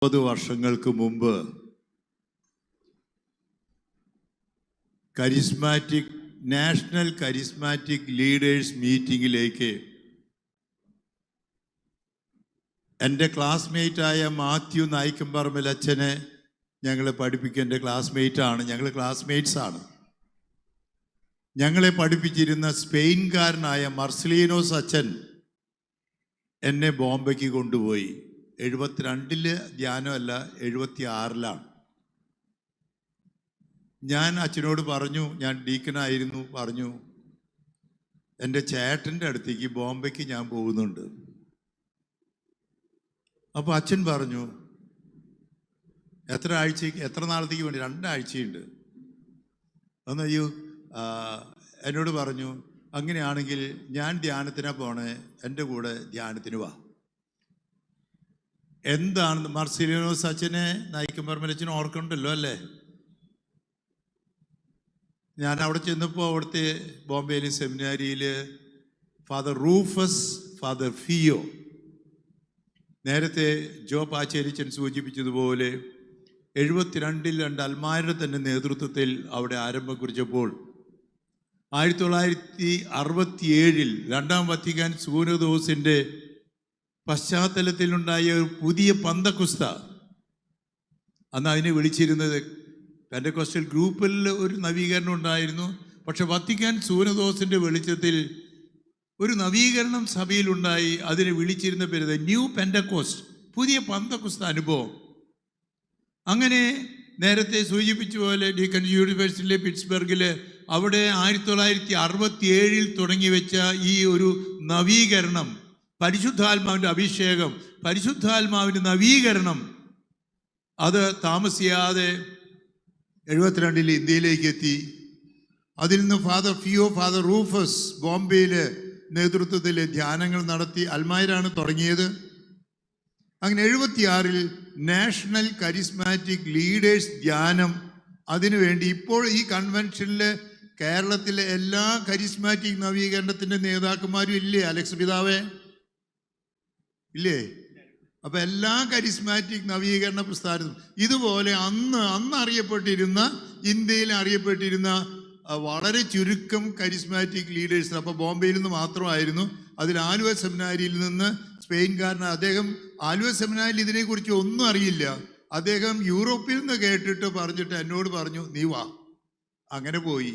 30 വർഷങ്ങൾക്ക് മുമ്പ് national charismatic leaders മീറ്റിങ്ങിലേക്ക് എൻ്റെ ക്ലാസ്മേറ്റായ മാത്യു നായിക്കമ്പറമ്പിൽ അച്ഛനെ ഞങ്ങളെ പഠിപ്പിക്കുക. എൻ്റെ ക്ലാസ്മേറ്റാണ്, ഞങ്ങൾ ക്ലാസ്മേറ്റ്സാണ്. ഞങ്ങളെ പഠിപ്പിച്ചിരുന്ന സ്പെയിൻകാരനായ മർസലീനോസ് അച്ഛൻ എന്നെ ബോംബെക്ക് കൊണ്ടുപോയി. 72 ധ്യാനമല്ല, 76 ഞാൻ അച്ഛനോട് പറഞ്ഞു, ഞാൻ ഡീക്കനായിരുന്നു, പറഞ്ഞു എൻ്റെ ചേട്ടൻ്റെ അടുത്തേക്ക് ബോംബെക്ക് ഞാൻ പോകുന്നുണ്ട്. അപ്പോൾ അച്ഛൻ പറഞ്ഞു, എത്ര നാളത്തേക്ക് വേണ്ടി? 2 ആഴ്ചയുണ്ട്. അയ്യോ എന്നോട് പറഞ്ഞു, അങ്ങനെയാണെങ്കിൽ ഞാൻ ധ്യാനത്തിനാ പോണേ, എൻ്റെ കൂടെ ധ്യാനത്തിന് വാ. എന്താണ് മർസലീനോസ് അച്ഛനെ നായിക്കമ്പറമ്പിൽ അച്ഛനെ ഓർക്കണ്ടല്ലോ അല്ലേ? ഞാൻ അവിടെ ചെന്നപ്പോൾ അവിടുത്തെ ബോംബെയിലെ സെമിനാരിയിൽ ഫാദർ റൂഫസ്, ഫാദർ ഫിയോ, നേരത്തെ ജോ പാച്ചേരിച്ചൻ സൂചിപ്പിച്ചതുപോലെ 72 2 അൽമാരുടെ തന്നെ നേതൃത്വത്തിൽ അവിടെ ആരംഭം കുറിച്ചപ്പോൾ 1967 2-ാം വത്തിക്കാൻ സൂനദോസിൻ്റെ പശ്ചാത്തലത്തിലുണ്ടായ ഒരു പുതിയ പന്തക്കുസ്ത, അന്ന് അതിനെ വിളിച്ചിരുന്നത് പെന്തക്കോസ്റ്റൽ ഗ്രൂപ്പിൽ ഒരു നവീകരണം ഉണ്ടായിരുന്നു. പക്ഷെ വത്തിക്കാൻ സൂനദോസിൻ്റെ വെളിച്ചത്തിൽ ഒരു നവീകരണം സഭയിലുണ്ടായി. അതിനെ വിളിച്ചിരുന്ന പേര് ന്യൂ പെന്തക്കോസ്റ്റ്, പുതിയ പന്തക്കുസ്ത അനുഭവം. അങ്ങനെ നേരത്തെ സൂചിപ്പിച്ച പോലെ ഡീക്കൺ യൂണിവേഴ്സിറ്റിയിലെ പിറ്റ്സ്ബർഗിൽ അവിടെ 1967 തുടങ്ങി വെച്ച ഈ ഒരു നവീകരണം, പരിശുദ്ധാത്മാവിൻ്റെ അഭിഷേകം, പരിശുദ്ധാത്മാവിൻ്റെ നവീകരണം, അത് താമസിയാതെ 72 ഇന്ത്യയിലേക്ക് എത്തി. അതിൽ നിന്ന് ഫാദർ ഫിയോ, ഫാദർ റൂഫസ് ബോംബെയിൽ നേതൃത്വത്തിൽ ധ്യാനങ്ങൾ നടത്തി. അൽമായരാണ് തുടങ്ങിയത്. അങ്ങനെ 76 നാഷണൽ കരിസ്മാറ്റിക് ലീഡേഴ്സ് ധ്യാനം, അതിനുവേണ്ടി ഇപ്പോൾ ഈ കൺവെൻഷനിൽ കേരളത്തിലെ എല്ലാ കരിസ്മാറ്റിക് നവീകരണത്തിൻ്റെ നേതാക്കന്മാരും ഇല്ലേ അലക്സ് പിതാവേ? ഇല്ലേ? അപ്പം എല്ലാ കരിസ്മാറ്റിക് നവീകരണ പ്രസ്ഥാനത്തും ഇതുപോലെ അന്ന് അറിയപ്പെട്ടിരുന്ന, ഇന്ത്യയിൽ അറിയപ്പെട്ടിരുന്ന വളരെ ചുരുക്കം കരിസ്മാറ്റിക് ലീഡേഴ്സ്. അപ്പോൾ ബോംബെയിൽ നിന്ന് മാത്രമായിരുന്നു. അതിൽ ആലുവ സെമിനാരിയിൽ നിന്ന് സ്പെയിൻകാരൻ, അദ്ദേഹം ആലുവ സെമിനാരിൽ ഇതിനെക്കുറിച്ച് ഒന്നും അറിയില്ല. അദ്ദേഹം യൂറോപ്പിൽ നിന്ന് കേട്ടിട്ട് പറഞ്ഞിട്ട് എന്നോട് പറഞ്ഞു, നീ വാ. അങ്ങനെ പോയി.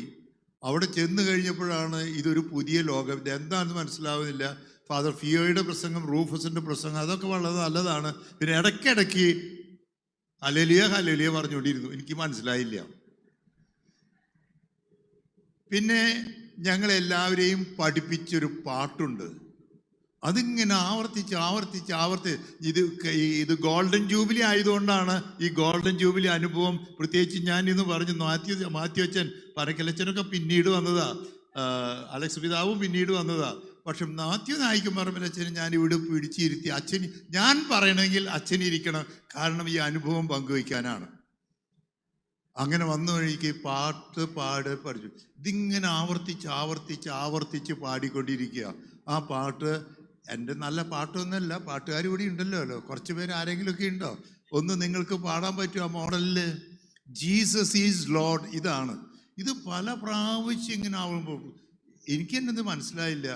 അവിടെ ചെന്ന് കഴിഞ്ഞപ്പോഴാണ് ഇതൊരു പുതിയ ലോകം, ഇതെന്താണെന്ന് മനസ്സിലാവുന്നില്ല. ഫാദർ ഫിയോയുടെ പ്രസംഗം, റൂഫസിൻ്റെ പ്രസംഗം, അതൊക്കെ വളരെ നല്ലതാണ്. പിന്നെ ഇടയ്ക്കിടയ്ക്ക് ഹല്ലേലൂയ പറഞ്ഞുകൊണ്ടിരുന്നു. എനിക്ക് മനസ്സിലായില്ല. പിന്നെ ഞങ്ങളെല്ലാവരെയും പഠിപ്പിച്ചൊരു പാട്ടുണ്ട്. അതിങ്ങനെ ആവർത്തിച്ച് ഇത് ഗോൾഡൻ ജൂബിലി ആയതുകൊണ്ടാണ് ഈ ഗോൾഡൻ ജൂബിലി അനുഭവം. പ്രത്യേകിച്ച് ഞാൻ ഇന്ന് പറഞ്ഞു, മാത്യു അച്ഛൻ, പരക്കലച്ചനൊക്കെ പിന്നീട് വന്നതാ, അലക്സ് പിതാവും പിന്നീട് വന്നതാ. പക്ഷെ മാത്യു നായിക്കമ്പറമ്പിൽ അച്ഛന് ഞാൻ ഇവിടെ പിടിച്ചിരുത്തി. അച്ഛന് ഞാൻ പറയണമെങ്കിൽ അച്ഛനിരിക്കണം, കാരണം ഈ അനുഭവം പങ്കുവയ്ക്കാനാണ്. അങ്ങനെ വന്ന വഴിക്ക് പാട് പഠിച്ചു. ഇതിങ്ങനെ ആവർത്തിച്ച് പാടിക്കൊണ്ടിരിക്കുക. ആ പാട്ട് എൻ്റെ നല്ല പാട്ടൊന്നുമല്ല, പാട്ടുകാർ കൂടി ഉണ്ടല്ലോ, കുറച്ച് പേര് ആരെങ്കിലുമൊക്കെ ഉണ്ടോ? ഒന്ന് നിങ്ങൾക്ക് പാടാൻ പറ്റും ആ മോഡലിൽ? Jesus is Lord. ഇതാണ്. ഇത് പല പ്രാവശ്യം ഇങ്ങനെ ആവുമ്പോൾ എനിക്ക് എന്നത് മനസ്സിലായില്ല.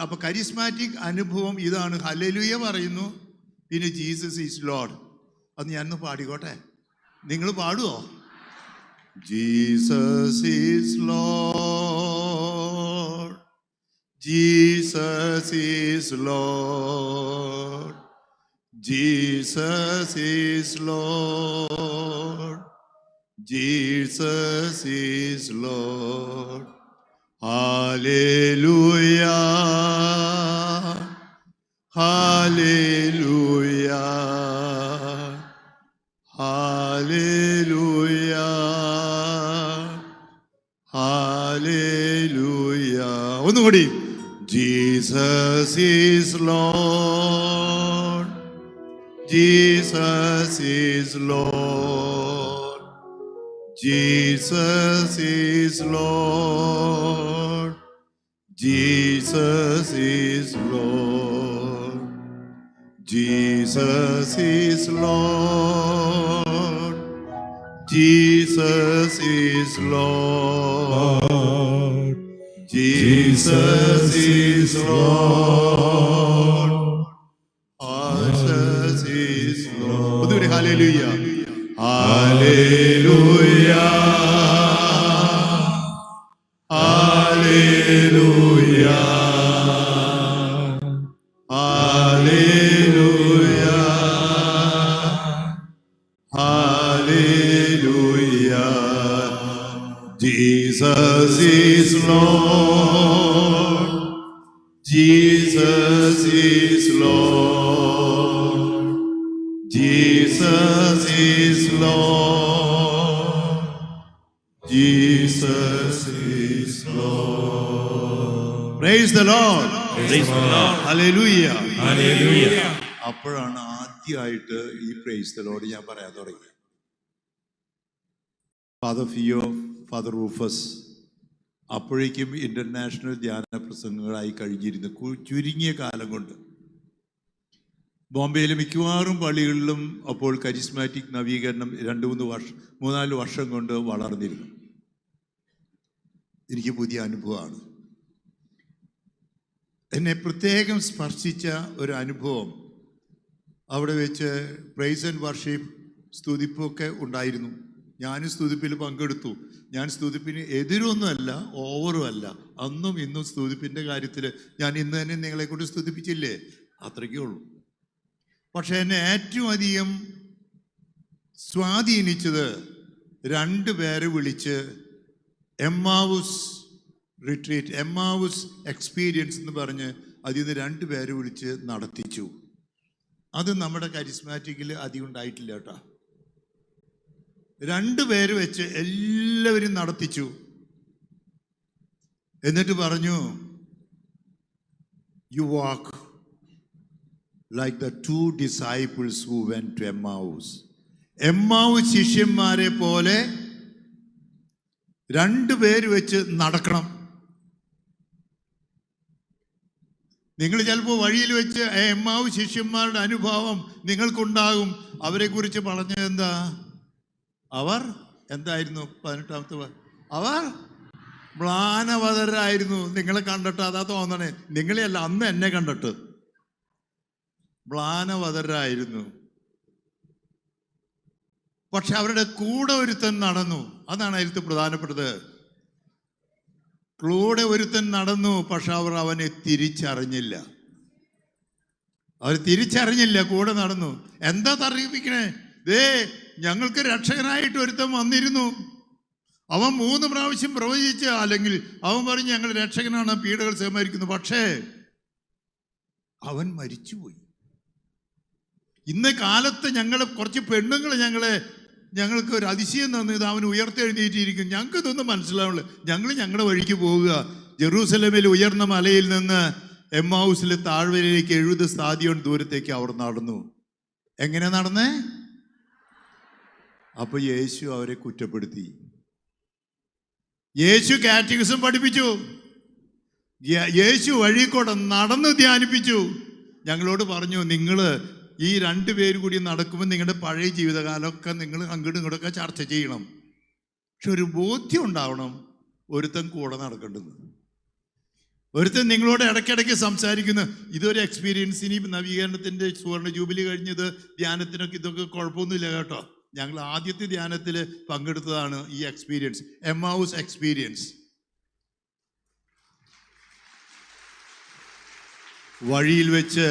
അപ്പോൾ കരിസ്മാറ്റിക് അനുഭവം ഇതാണ്. ഹല്ലേലൂയ പറയുന്നു, പിന്നെ ജീസസ് ഈസ് ലോർഡ്. അത് ഞാനൊന്ന് പാടിക്കോട്ടെ? നിങ്ങൾ പാടുവോ? Jesus is Lord, Jesus is Lord, Jesus is Lord, Jesus is Lord. Hallelujah, hallelujah, hallelujah, hallelujah. ഒന്നുകൂടി. Jesus is Lord, Jesus is Lord, Jesus is Lord, Jesus is Lord, Jesus is Lord. Jesus is Lord. Jesus is Lord. Jesus is Lord. Hallelujah. Hallelujah. Hallelujah. Hallelujah. Hallelujah. Jesus is Lord. Jesus is Lord. Jesus is Lord. Jesus is Lord. Praise the Lord. Praise the Lord. Hallelujah. Hallelujah. അപ്പോഴാണ് ആദ്യമായിട്ട് ഈ praise the Lord ഞാൻ പറയാൻ തുടങ്ങി. Father ഫിയോ, father Rufus അപ്പോഴേക്കും international ധ്യാന പ്രസംഗങ്ങളായി കഴിഞ്ഞിരുന്നു. ചുരുങ്ങിയ കാലം കൊണ്ട് ബോംബെയിലെ മിക്കവാറും പള്ളികളിലും അപ്പോൾ കരിസ്മാറ്റിക് നവീകരണം 3-4 വർഷം കൊണ്ട് വളർന്നിരുന്നു. എനിക്ക് പുതിയ അനുഭവമാണ്. എന്നെ പ്രത്യേകം സ്പർശിച്ച ഒരു അനുഭവം അവിടെ വെച്ച് പ്രൈസ് ആൻഡ് വർഷിപ്പ് സ്തുതിപ്പൊക്കെ ഉണ്ടായിരുന്നു. ഞാനും സ്തുതിപ്പിൽ പങ്കെടുത്തു. ഞാൻ സ്തുതിപ്പിന് എതിരൊന്നുമല്ല, ഓവറും അല്ല. അന്നും ഇന്നും സ്തുതിപ്പിൻ്റെ കാര്യത്തിൽ ഞാൻ ഇന്ന് തന്നെ നിങ്ങളെ കൊണ്ട് സ്തുതിപ്പിച്ചില്ലേ, അത്രയ്ക്കേ ഉള്ളൂ. പക്ഷെ എന്നെ ഏറ്റവും അധികം സ്വാധീനിച്ചത് 2 പേരെ വിളിച്ച് എമ്മാവുസ് റിട്രീറ്റ്, എമ്മാവുസ് എക്സ്പീരിയൻസ് എന്ന് പറഞ്ഞ് അതിൽ നിന്ന് 2 പേരെ വിളിച്ച് നടത്തിച്ചു. അത് നമ്മുടെ കരിസ്മാറ്റിക്കിൽ അധികം ഉണ്ടായിട്ടില്ല കേട്ടോ. 2 പേര് വെച്ച് എല്ലാവരും നടത്തിച്ചു. എന്നിട്ട് പറഞ്ഞു, you walk like the 2 disciples who went to Emmaus. Emmaus ശിഷ്യന്മാരെ പോലെ 2 പേര് വെച്ച് നടക്കണം. നിങ്ങൾ ചിലപ്പോൾ വഴിയിൽ വെച്ച് എമ്മാവൂസ് ശിഷ്യന്മാരുടെ അനുഭവം നിങ്ങൾക്കുണ്ടാകും. അവരെ കുറിച്ച് പറഞ്ഞത് എന്താ? അവർ എന്തായിരുന്നു? 18ാമത്തെ അവർ മ്ലാനവതരായിരുന്നു. നിങ്ങളെ കണ്ടിട്ട് അതാ തോന്നണേ, നിങ്ങളെയല്ല, അന്ന് എന്നെ കണ്ടിട്ട് മ്ലാനവതരായിരുന്നു. പക്ഷെ അവരുടെ കൂടെ ഒരുത്തൻ നടന്നു. അതാണ് അതിലത്തെ പ്രധാനപ്പെട്ടത്. കൂടെ ഒരുത്തൻ നടന്നു, പക്ഷെ അവർ അവനെ തിരിച്ചറിഞ്ഞില്ല. കൂടെ നടന്നു. എന്താ തറിയിപ്പിക്കണേ? ഞങ്ങൾക്ക് രക്ഷകനായിട്ട് ഒരുത്തൻ വന്നിരുന്നു. അവൻ 3 പ്രാവശ്യം പ്രവചിച്ച്, അല്ലെങ്കിൽ അവൻ പറഞ്ഞ് ഞങ്ങൾ രക്ഷകനാണ്, പീഡകൾ സമായിരിക്കുന്നു. പക്ഷേ അവൻ മരിച്ചുപോയി. ഇന്ന കാലത്ത് കുറച്ച് പെണ്ണുങ്ങൾ ഞങ്ങൾക്ക് ഒരു അതിശയം തന്നത് അവൻ ഉയർത്തെഴുന്നേറ്റിരിക്കും. ഞങ്ങൾക്ക് ഇതൊന്നും മനസ്സിലാവുള്ളൂ. ഞങ്ങളുടെ വഴിക്ക് പോവുക. ജെറൂസലേമിൽ ഉയർന്ന മലയിൽ നിന്ന് എമ്മാവൂസിലെ താഴ്വരയിലേക്ക് 70 സ്ഥാദിയോൺ ദൂരത്തേക്ക് അവർ നടന്നു. എങ്ങനെ നടന്നേ? അപ്പൊ യേശു അവരെ കുറ്റപ്പെടുത്തി. യേശു കാറ്റഗിസം പഠിപ്പിച്ചു. യേശു വഴി കൂടെ നടന്ന് ധ്യാനിപ്പിച്ചു. ഞങ്ങളോട് പറഞ്ഞു, നിങ്ങൾ ഈ 2 പേര് കൂടി നടക്കുമ്പോൾ നിങ്ങളുടെ പഴയ ജീവിതകാലമൊക്കെ നിങ്ങൾ അങ്ങോട്ടും ഇങ്ങോട്ടൊക്കെ ചർച്ച ചെയ്യണം. പക്ഷെ ഒരു ബോധ്യം ഉണ്ടാവണം, ഒരുത്തൻ കൂടെ നടക്കേണ്ടത്. ഒരുത്തൻ നിങ്ങളോട് ഇടയ്ക്കിടയ്ക്ക് സംസാരിക്കുന്നു. ഇതൊരു എക്സ്പീരിയൻസ്. ഇനി നവീകരണത്തിൻ്റെ സുവർണ്ണ ജൂബിലി കഴിഞ്ഞത് ധ്യാനത്തിനൊക്കെ ഇതൊക്കെ കുഴപ്പമൊന്നുമില്ല കേട്ടോ. ഞങ്ങൾ ആദ്യത്തെ ധ്യാനത്തിൽ പങ്കെടുത്തതാണ് ഈ എക്സ്പീരിയൻസ്, എമ്മാവൂസ് എക്സ്പീരിയൻസ്. വഴിയിൽ വെച്ച്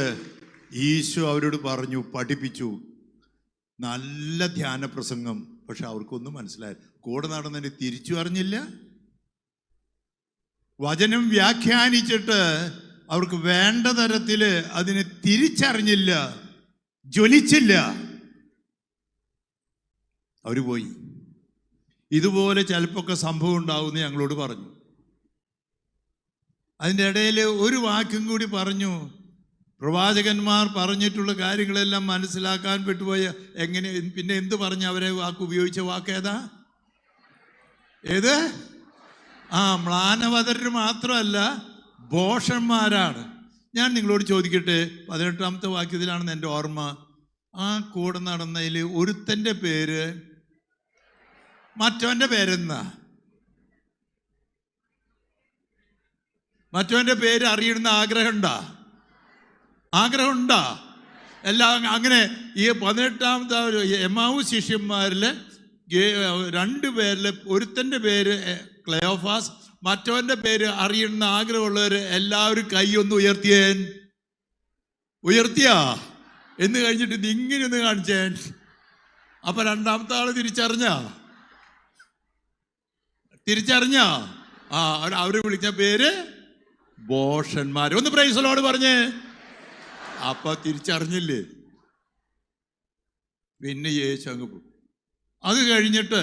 ഈശോ അവരോട് പറഞ്ഞു, പഠിപ്പിച്ചു. നല്ല ധ്യാന പ്രസംഗം. പക്ഷെ അവർക്കൊന്നും മനസ്സിലായി. കൂടെ നടന്നതിന് തിരിച്ചു അറിഞ്ഞില്ല. വചനം വ്യാഖ്യാനിച്ചിട്ട് അവർക്ക് വേണ്ട തരത്തിൽ അതിനെ തിരിച്ചറിഞ്ഞില്ല, ജ്വലിച്ചില്ല. അവർ പോയി. ഇതുപോലെ ചിലപ്പോൾ സംഭവം ഉണ്ടാവുമെന്ന് ഞങ്ങളോട് പറഞ്ഞു. അതിൻ്റെ ഇടയിൽ ഒരു വാക്കും കൂടി പറഞ്ഞു. പ്രവാചകന്മാർ പറഞ്ഞിട്ടുള്ള കാര്യങ്ങളെല്ലാം മനസ്സിലാക്കാൻ പെട്ടുപോയ എങ്ങനെ പിന്നെ എന്ത് പറഞ്ഞ് അവരെ വാക്ക് ഉപയോഗിച്ച വാക്ക് ഏതാ? ഏത്? മ്ലാനവതര് മാത്രമല്ല, ഭോഷന്മാരാണ്. ഞാൻ നിങ്ങളോട് ചോദിക്കട്ടെ, 18-ാമത്തെ വാക്യത്തിലാണെന്ന് എൻ്റെ ഓർമ്മ. ആ കൂടെ നടന്നതിൽ ഒരുത്തൻ്റെ പേര് മറ്റവൻ്റെ പേരെന്താ? മറ്റവൻ്റെ പേര് അറിയണമെന്ന് ആഗ്രഹമുണ്ടാ? എല്ലാം അങ്ങനെ ഈ 18-ാമത്തെ എമ്മാവൂസ് ശിഷ്യന്മാരിൽ 2 പേരിൽ ഒരുത്തൻ്റെ പേര് ക്ലെയോഫാസ്, മറ്റവൻ്റെ പേര് അറിയണമെന്ന് ആഗ്രഹമുള്ളവർ എല്ലാവരും കൈയൊന്ന് ഉയർത്തിയാ എന്ന് കഴിഞ്ഞിട്ട് ഇങ്ങനെ ഒന്ന് കാണിച്ചേ. അപ്പൊ 2-ാമത്തെ ആള് തിരിച്ചറിഞ്ഞ അവര് വിളിച്ച പേര് ബോഷന്മാർ. ഒന്ന് പ്രൈസ് ദി ലോർഡ് പറഞ്ഞേ. അപ്പൊ തിരിച്ചറിഞ്ഞില്ലേ? പിന്നെ യേശു അങ്ങ് പോകും. അത് കഴിഞ്ഞിട്ട്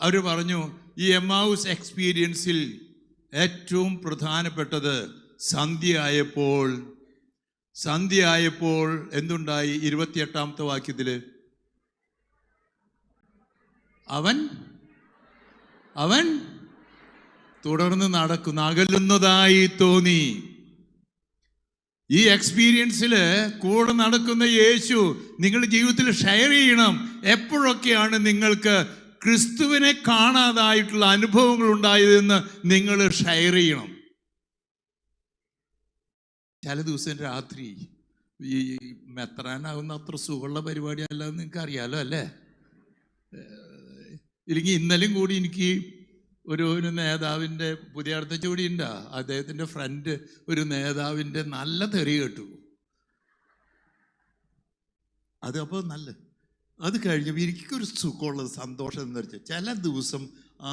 അവര് പറഞ്ഞു, ഈ എമ്മാവൂസ് എക്സ്പീരിയൻസിൽ ഏറ്റവും പ്രധാനപ്പെട്ടത് സന്ധ്യയായപ്പോൾ എന്തുണ്ടായി? 28-ാമത്തെ വാക്യത്തില് അവൻ തുടർന്ന് നടക്കുന്നു, അകലുന്നതായി തോന്നി. ഈ എക്സ്പീരിയൻസിൽ കൂടെ നടക്കുന്ന യേശു നിങ്ങളുടെ ജീവിതത്തിൽ ഷെയർ ചെയ്യണം. എപ്പോഴൊക്കെയാണ് നിങ്ങൾക്ക് ക്രിസ്തുവിനെ കാണാതായിട്ടുള്ള അനുഭവങ്ങൾ ഉണ്ടായതെന്ന് നിങ്ങൾ ഷെയർ ചെയ്യണം. ചില ദിവസം രാത്രി ഈ മെത്രാനാകുന്ന അത്ര സുഖമുള്ള പരിപാടിയല്ല എന്ന് നിങ്ങൾക്ക് അറിയാലോ അല്ലേ? ഇല്ലെങ്കിൽ ഇന്നലെയും കൂടി എനിക്ക് ഒരു നേതാവിൻ്റെ, പുതിയ അടുത്ത കൂടി ഉണ്ടാ, അദ്ദേഹത്തിൻ്റെ ഫ്രണ്ട് ഒരു നേതാവിൻ്റെ നല്ല തെറി കേട്ടു. അത് അപ്പോൾ അത് കഴിഞ്ഞപ്പോൾ എനിക്കൊരു സുഖമുള്ളത്, സന്തോഷം എന്ന് വെച്ചാൽ ചില ദിവസം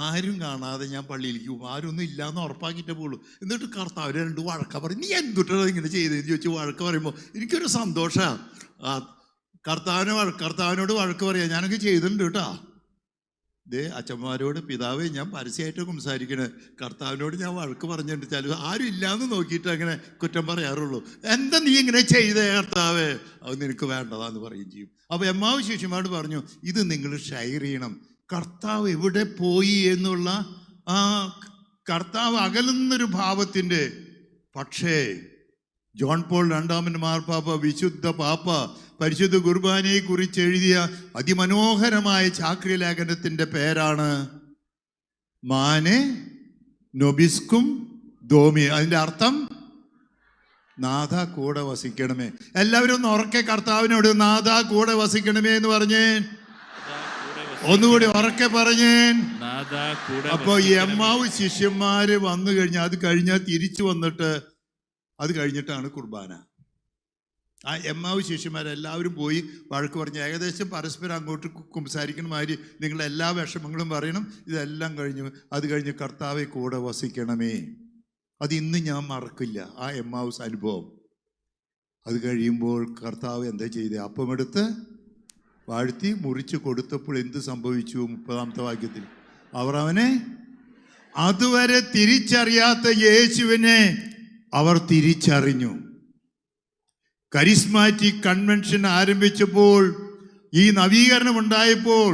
ആരും കാണാതെ ഞാൻ പള്ളിയിലേക്ക് പോകും, ആരൊന്നും ഇല്ലയെന്ന് ഉറപ്പാക്കിയിട്ടേ പോകുള്ളൂ. എന്നിട്ട് കർത്താവ് 2 വഴക്ക പറയും, നീ എന്തുട്ടാ ഇങ്ങനെ ചെയ്തതെന്ന് ചോദിച്ചു വഴക്ക് പറയുമ്പോൾ എനിക്കൊരു സന്തോഷമാണ്. കർത്താവിനോട് വഴക്ക് പറയാം, ഞാനൊക്കെ ചെയ്തിട്ടുണ്ട് കേട്ടോ. അച്ഛന്മാരോട്, പിതാവേ, ഞാൻ പരസ്യമായിട്ട് സംസാരിക്കണേ, കർത്താവിനോട് ഞാൻ വഴക്ക് പറഞ്ഞിട്ടുണ്ട്. ചില ആരും ഇല്ലാന്ന് നോക്കിയിട്ട് അങ്ങനെ കുറ്റം പറയാറുള്ളൂ. എന്താ നീ ഇങ്ങനെ ചെയ്തേ കർത്താവേ? അത് നിനക്ക് വേണ്ടതാന്ന് പറയുകയും ചെയ്യും. അപ്പോൾ എമ്മാവൂസ് ശിഷ്യന്മാരോട് പറഞ്ഞു, ഇത് നിങ്ങൾ ഷെയർ ചെയ്യണം. കർത്താവ് എവിടെ പോയി എന്നുള്ള കർത്താവ് അകലുന്നൊരു ഭാവത്തിൻ്റെ. പക്ഷേ ജോൺ പോൾ 2-ാമൻ മാർപ്പാപ്പ, വിശുദ്ധ പാപ്പ, പരിശുദ്ധ കുർബാനയെ കുറിച്ച് എഴുതിയ അതിമനോഹരമായ ചാക്രിക ലേഖനത്തിൻ്റെ പേരാണ് മാനെ നൊബിസ്കും ദോമി. അതിൻ്റെ അർത്ഥം നാഥ കൂടെ വസിക്കണമേ. എല്ലാവരും ഒന്ന് ഉറക്കെ കർത്താവിനോട് നാഥ കൂടെ വസിക്കണമേ എന്ന് പറഞ്ഞേ. ഒന്നുകൂടി ഉറക്കെ പറഞ്ഞേൻ. അപ്പൊ ഈ എമ്മാവൂസ് ശിഷ്യന്മാര് വന്നു കഴിഞ്ഞാൽ, അത് കഴിഞ്ഞാൽ തിരിച്ചു വന്നിട്ട്, അത് കഴിഞ്ഞിട്ടാണ് കുർബാന. ആ എമ്മാവൂസ് ശിഷ്യന്മാരെല്ലാവരും പോയി വഴക്ക് പറഞ്ഞ് ഏകദേശം പരസ്പരം അങ്ങോട്ട് സംസാരിക്കുന്ന മാതിരി നിങ്ങളുടെ എല്ലാ വിഷമങ്ങളും പറയണം. ഇതെല്ലാം കഴിഞ്ഞു. അത് കഴിഞ്ഞ് കർത്താവെ കൂടെ വസിക്കണമേ. അത് ഇന്ന് ഞാൻ മറക്കില്ല, ആ എമ്മാവൂസ് അനുഭവം. അത് കഴിയുമ്പോൾ കർത്താവ് എന്താ ചെയ്തേ? അപ്പമെടുത്ത് വാഴ്ത്തി മുറിച്ച് കൊടുത്തപ്പോൾ എന്ത് സംഭവിച്ചു? 30-ാമത്തെ വാക്യത്തിൽ അവർ അവനെ, അതുവരെ തിരിച്ചറിയാത്ത യേശുവിനെ അവർ തിരിച്ചറിഞ്ഞു. കരിസ്മാറ്റിക് കൺവെൻഷൻ ആരംഭിച്ചപ്പോൾ, ഈ നവീകരണം ഉണ്ടായപ്പോൾ,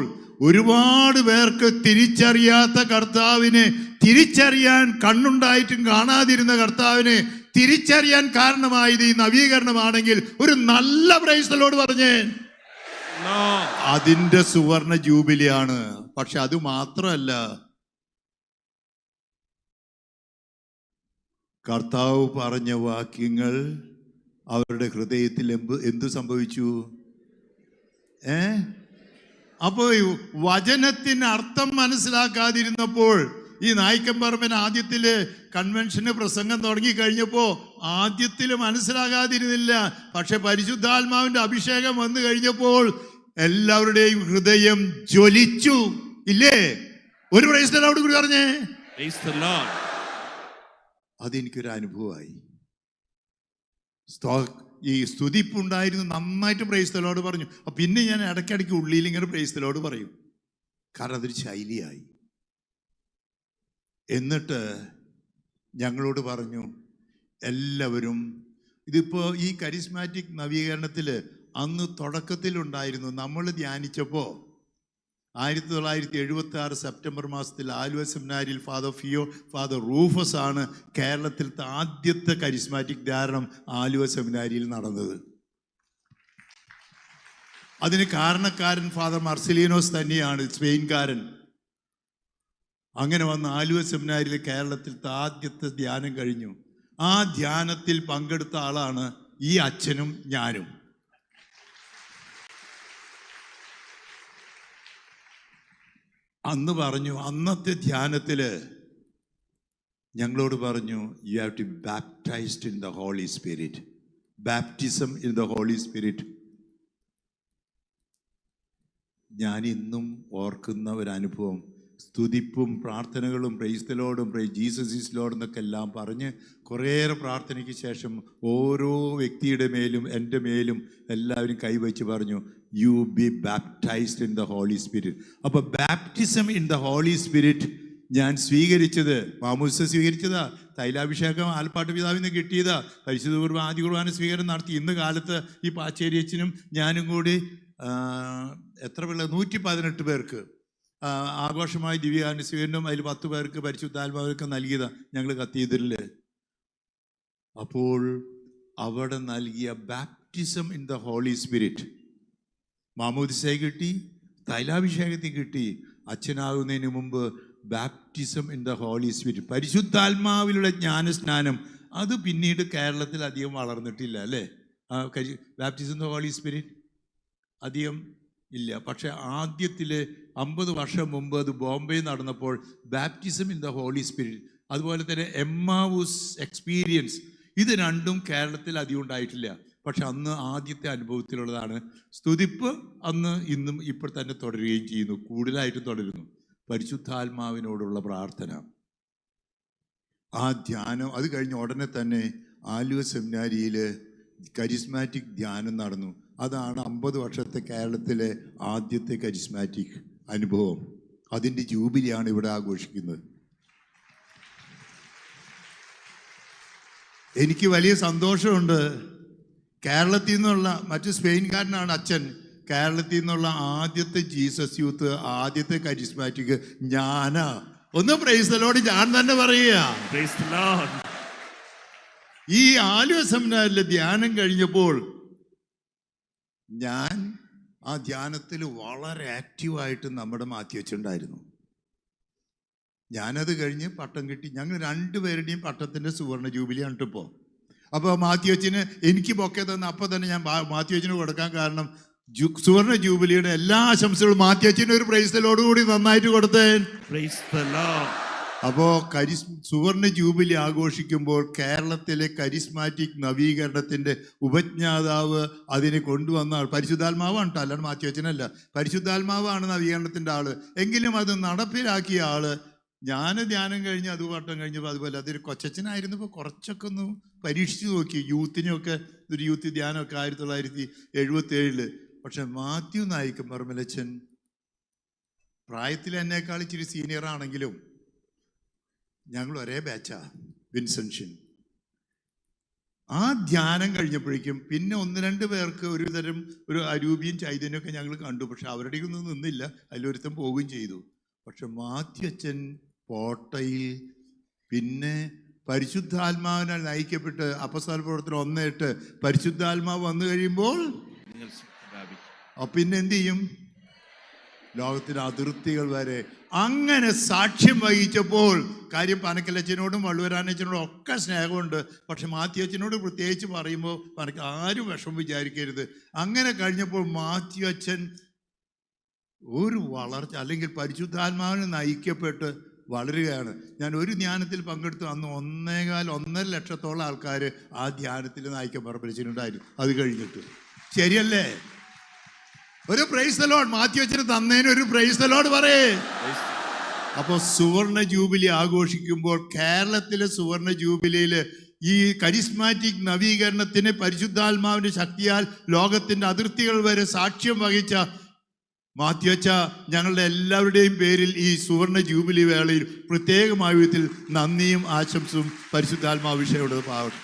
ഒരുപാട് പേർക്ക് തിരിച്ചറിയാത്ത കർത്താവിനെ തിരിച്ചറിയാൻ, കണ്ണുണ്ടായിട്ടും കാണാതിരുന്ന കർത്താവിനെ തിരിച്ചറിയാൻ കാരണമായത് ഈ നവീകരണമാണെങ്കിൽ ഒരു നല്ല പ്രൈസ് ദി ലോർഡ് പറഞ്ഞേ. അതിന്റെ സുവർണ ജൂബിലിയാണ്. പക്ഷെ അത് മാത്രമല്ല, കർത്താവ് പറഞ്ഞ വാക്യങ്ങൾ അവരുടെ ഹൃദയത്തിൽ എന്തു സംഭവിച്ചു? അപ്പോൾ വചനത്തിന് അർത്ഥം മനസ്സിലാക്കാതിരുന്നപ്പോൾ, ഈ നായിക്കമ്പറമ്പൻ ആദ്യത്തില് കൺവെൻഷന് പ്രസംഗം തുടങ്ങി കഴിഞ്ഞപ്പോൾ ആദ്യത്തില് മനസ്സിലാകാതിരുന്നില്ല. പക്ഷെ പരിശുദ്ധാത്മാവിന്റെ അഭിഷേകം വന്നു കഴിഞ്ഞപ്പോൾ എല്ലാവരുടെയും ഹൃദയം ജ്വലിച്ചു. ഇല്ലേ? ഒരു പ്രൈസ് ദി ലോർഡ് കൂടി പറഞ്ഞേ. അതെനിക്കൊരു അനുഭവമായി. ഈ സ്തുതിപ്പുണ്ടായിരുന്നു, നന്നായിട്ട് പ്രൈസ് ദി ലോർഡ് പറഞ്ഞു. പിന്നെ ഞാൻ ഇടയ്ക്കിടയ്ക്ക് ഉള്ളിൽ ഇങ്ങനെ പ്രൈസ് ദി ലോർഡ് പറയും, കാരണം അതൊരു ശൈലിയായി. എന്നിട്ട് ഞങ്ങളോട് പറഞ്ഞു, എല്ലാവരും ഇതിപ്പോൾ ഈ കരിസ്മാറ്റിക് നവീകരണത്തിൽ അന്ന് തുടക്കത്തിലുണ്ടായിരുന്നു. നമ്മൾ ധ്യാനിച്ചപ്പോൾ 1976 സെപ്റ്റംബർ മാസത്തിൽ ആലുവ സെമിനാരിയിൽ ഫാദർ ഫിയോ, ഫാദർ റൂഫസ് ആണ് കേരളത്തിലത്തെ ആദ്യത്തെ കരിസ്മാറ്റിക് ധ്യാനം ആലുവ സെമിനാരിയിൽ നടന്നത്. അതിന് കാരണക്കാരൻ ഫാദർ മാർസിലിനോസ് തന്നെയാണ്, സ്പെയിൻകാരൻ. അങ്ങനെ വന്ന് ആലുവ സെമിനാരിയിൽ കേരളത്തിലത്തെ ആദ്യത്തെ ധ്യാനം കഴിഞ്ഞു. ആ ധ്യാനത്തിൽ പങ്കെടുത്ത ആളാണ് ഈ അച്ഛനും ഞാനും. അന്ന് പറഞ്ഞു, അന്നത്തെ ധ്യാനത്തില് ഞങ്ങളോട് പറഞ്ഞു, you have to baptized in the holy spirit. Baptism in the holy spirit. ഞാൻ ഇന്നും ഓർക്കുന്ന ഒരു അനുഭവം, സ്തുതിപ്പും പ്രാർത്ഥനകളും പ്രൈസ് ദി ലോർഡും പ്രൈസ് ജീസസ് ഈസ് ലോർഡ് എന്നൊക്കെ എല്ലാം പറഞ്ഞ് കുറേയേറെ പ്രാർത്ഥനയ്ക്ക് ശേഷം ഓരോ വ്യക്തിയുടെ മേലും എൻ്റെ മേലും എല്ലാവരും കൈവച്ച് പറഞ്ഞു, you be baptized in the holy spirit. അപ്പോൾ baptism in the holy spirit ഞാൻ സ്വീകരിച്ചത്, മാമോദിസ സ്വീകരിച്ചതാ, തൈലാഭിഷേകം ആൽപ്പാട്ട് പിതാവിൽ നിന്ന് കിട്ടിയതാ, പരിശുദ്ധ കുർബാന ആദ്യ കുർബാന സ്വീകരണം നടത്തി. ഇന്ന് കാലത്ത് ഈ പാച്ചേരിയച്ചനും ഞാനും കൂടി എത്ര പിള്ളേർ 118 പേർക്ക് ആഘോഷമായി ദിവ്യകാരുണ്യ സ്വീകരണം, അതിൽ 10 പേർക്ക് പരിശുദ്ധാത്മാവൊക്കെ നൽകിയതാണ് ഞങ്ങൾ കത്തീഡ്രലിൽ. അപ്പോൾ അവിടെ നൽകിയ baptism in the holy spirit, മാമോദിസയെ കിട്ടി, തൈലാഭിഷേകത്തിൽ കിട്ടി. അച്ഛനാകുന്നതിന് മുമ്പ് baptism in the holy spirit, പരിശുദ്ധാത്മാവിലുള്ള ജ്ഞാനസ്നാനം, അത് പിന്നീട് കേരളത്തിൽ അധികം വളർന്നിട്ടില്ല അല്ലേ? Baptism in the holy spirit അധികം ഇല്ല. പക്ഷെ ആദ്യത്തിൽ 50 വർഷം മുമ്പ് അത് ബോംബെ നടന്നപ്പോൾ baptism in the holy spirit, അതുപോലെ തന്നെ എമ്മാവൂസ് എക്സ്പീരിയൻസ്, ഇത് രണ്ടും കേരളത്തിൽ അധികം ഉണ്ടായിട്ടില്ല. പക്ഷെ അന്ന് ആദ്യത്തെ അനുഭവത്തിലുള്ളതാണ്. സ്തുതിപ്പ് അന്ന് ഇന്നും ഇപ്പോൾ തന്നെ തുടരുകയും ചെയ്യുന്നു, കൂടുതലായിട്ടും തുടരുന്നു. പരിശുദ്ധാത്മാവിനോടുള്ള പ്രാർത്ഥന, ആ ധ്യാനം. അത് കഴിഞ്ഞ് ഉടനെ തന്നെ ആലുവ സെമിനാരിയിൽ കരിസ്മാറ്റിക് ധ്യാനം നടന്നു. അതാണ് 50 വർഷത്തെ കേരളത്തിലെ ആദ്യത്തെ കരിസ്മാറ്റിക് അനുഭവം. അതിൻ്റെ ജൂബിലിയാണ് ഇവിടെ ആഘോഷിക്കുന്നത്. എനിക്ക് വലിയ സന്തോഷമുണ്ട്. കേരളത്തിൽ നിന്നുള്ള, മറ്റു സ്പെയിൻകാരനാണ് അച്ഛൻ, കേരളത്തിൽ നിന്നുള്ള ആദ്യത്തെ ജീസസ് യൂത്ത്, ആദ്യത്തെ കരിസ്മാറ്റിക് ഞാനാ. ഒന്ന് പ്രൈസ് ദി ലോർഡ് ഞാൻ തന്നെ പറയുക. ഈ ആലുവ സെമിനാരിലെ ധ്യാനം കഴിഞ്ഞപ്പോൾ ഞാൻ ആ ധ്യാനത്തിൽ വളരെ ആക്റ്റീവായിട്ട് നമ്മുടെ മാറ്റിവെച്ചിട്ടുണ്ടായിരുന്നു. ഞാനത് കഴിഞ്ഞ് പട്ടം കിട്ടി. ഞങ്ങൾ 2 പേരുടെയും പട്ടത്തിൻ്റെ സുവർണ ജൂബിലിയാണ് ഇപ്പോൾ. അപ്പോൾ മാത്യുവച്ചിന് എനിക്ക് ബൊക്കെ തന്ന അപ്പോൾ തന്നെ ഞാൻ മാത്യുവച്ചിന് കൊടുക്കാൻ കാരണം സുവർണ ജൂബിലിയുടെ എല്ലാ ആശംസകളും മാത്യുവച്ചിന് ഒരു പ്രൈസ് ദി ലോർഡ് കൂടി നന്നായിട്ട് കൊടുത്തേൻ. അപ്പോൾ സുവർണ ജൂബിലി ആഘോഷിക്കുമ്പോൾ കേരളത്തിലെ കരിസ്മാറ്റിക് നവീകരണത്തിൻ്റെ ഉപജ്ഞാതാവ്, അതിനെ കൊണ്ടുവന്ന ആൾ പരിശുദ്ധാത്മാവാണ് കേട്ടോ, അല്ലാണ്ട് മാറ്റിവെച്ചനല്ല. പരിശുദ്ധാത്മാവാണ് നവീകരണത്തിൻ്റെ ആള്. എങ്കിലും അത് നടപ്പിലാക്കിയ ആള് ഞാൻ ധ്യാനം കഴിഞ്ഞ് അത് വട്ടം കഴിഞ്ഞപ്പോൾ അതുപോലെ അതൊരു കൊച്ചച്ഛനായിരുന്നു. ഇപ്പോൾ കുറച്ചൊക്കെ ഒന്ന് പരീക്ഷിച്ച് നോക്കി. യൂത്തിനെയൊക്കെ ഒരു യൂത്ത് ധ്യാനമൊക്കെ 1977. പക്ഷെ മാത്യു നായിക്കും പറമ്പലച്ചൻ പ്രായത്തിൽ എന്നേക്കാൾ ഇച്ചിരി സീനിയർ ആണെങ്കിലും ഞങ്ങൾ ഒരേ ബാച്ചാ, വിൻസെൻഷൻ. ആ ധ്യാനം കഴിഞ്ഞപ്പോഴേക്കും പിന്നെ 1-2 പേർക്ക് ഒരു തരം ഒരു അരൂപിയും ചൈതന്യമൊക്കെ ഞങ്ങൾ കണ്ടു. പക്ഷെ അവരുടെ ഒന്നും നിന്നില്ല, അതിലൊരുത്തം പോവുകയും ചെയ്തു. പക്ഷെ മാത്യു അച്ഛൻ പോട്ടയിൽ പിന്നെ പരിശുദ്ധാത്മാവിനാൽ നയിക്കപ്പെട്ട് അപ്പസ്തോല പ്രവർത്തനം 1:8 പരിശുദ്ധാത്മാവ് വന്നു കഴിയുമ്പോൾ പിന്നെ എന്ത് ചെയ്യും? ലോകത്തിന് അതിർത്തികൾ വരെ. അങ്ങനെ സാക്ഷ്യം വഹിച്ചപ്പോൾ കാര്യം പനക്കലച്ചനോടും വള്ളുവരാനച്ചനോടും ഒക്കെ സ്നേഹമുണ്ട്. പക്ഷെ മാത്യു അച്ഛനോട് പ്രത്യേകിച്ച് പറയുമ്പോൾ ആരും വിഷമം വിചാരിക്കരുത്. അങ്ങനെ കഴിഞ്ഞപ്പോൾ മാത്യു അച്ഛൻ ഒരു വളർച്ച, അല്ലെങ്കിൽ പരിശുദ്ധാത്മാവിന് നയിക്കപ്പെട്ട് വളരുകയാണ്. ഞാൻ ഒരു ധ്യാനത്തിൽ പങ്കെടുത്തു. അന്ന് 1.5 ലക്ഷത്തോളം ആൾക്കാർ ആ ധ്യാനത്തിൽ നയിക്കപ്പെട്ടിട്ടുണ്ടായിരുന്നു. അത് കഴിഞ്ഞിട്ട് ശരിയല്ലേ? ഒരു പ്രൈസ് ദി ലോർഡ്. മാത്യു അച്ഛന് തന്നതിന് ഒരു പ്രൈസ് ദി ലോർഡ് പറയേ. അപ്പോൾ സുവർണ ജൂബിലി ആഘോഷിക്കുമ്പോൾ കേരളത്തിലെ സുവർണ ജൂബിലിയിൽ ഈ കരിസ്മാറ്റിക് നവീകരണത്തിന് പരിശുദ്ധാത്മാവിന്റെ ശക്തിയാൽ ലോകത്തിന്റെ അതിർത്തികൾ വരെ സാക്ഷ്യം വഹിച്ച മാത്യു അച്ഛ, ഞങ്ങളുടെ എല്ലാവരുടെയും പേരിൽ ഈ സുവർണ ജൂബിലി വേളയിൽ പ്രത്യേകമായ വിധത്തിൽ നന്ദിയും ആശംസയും പരിശുദ്ധാത്മാവിഷയോട് പാവട്ടെ.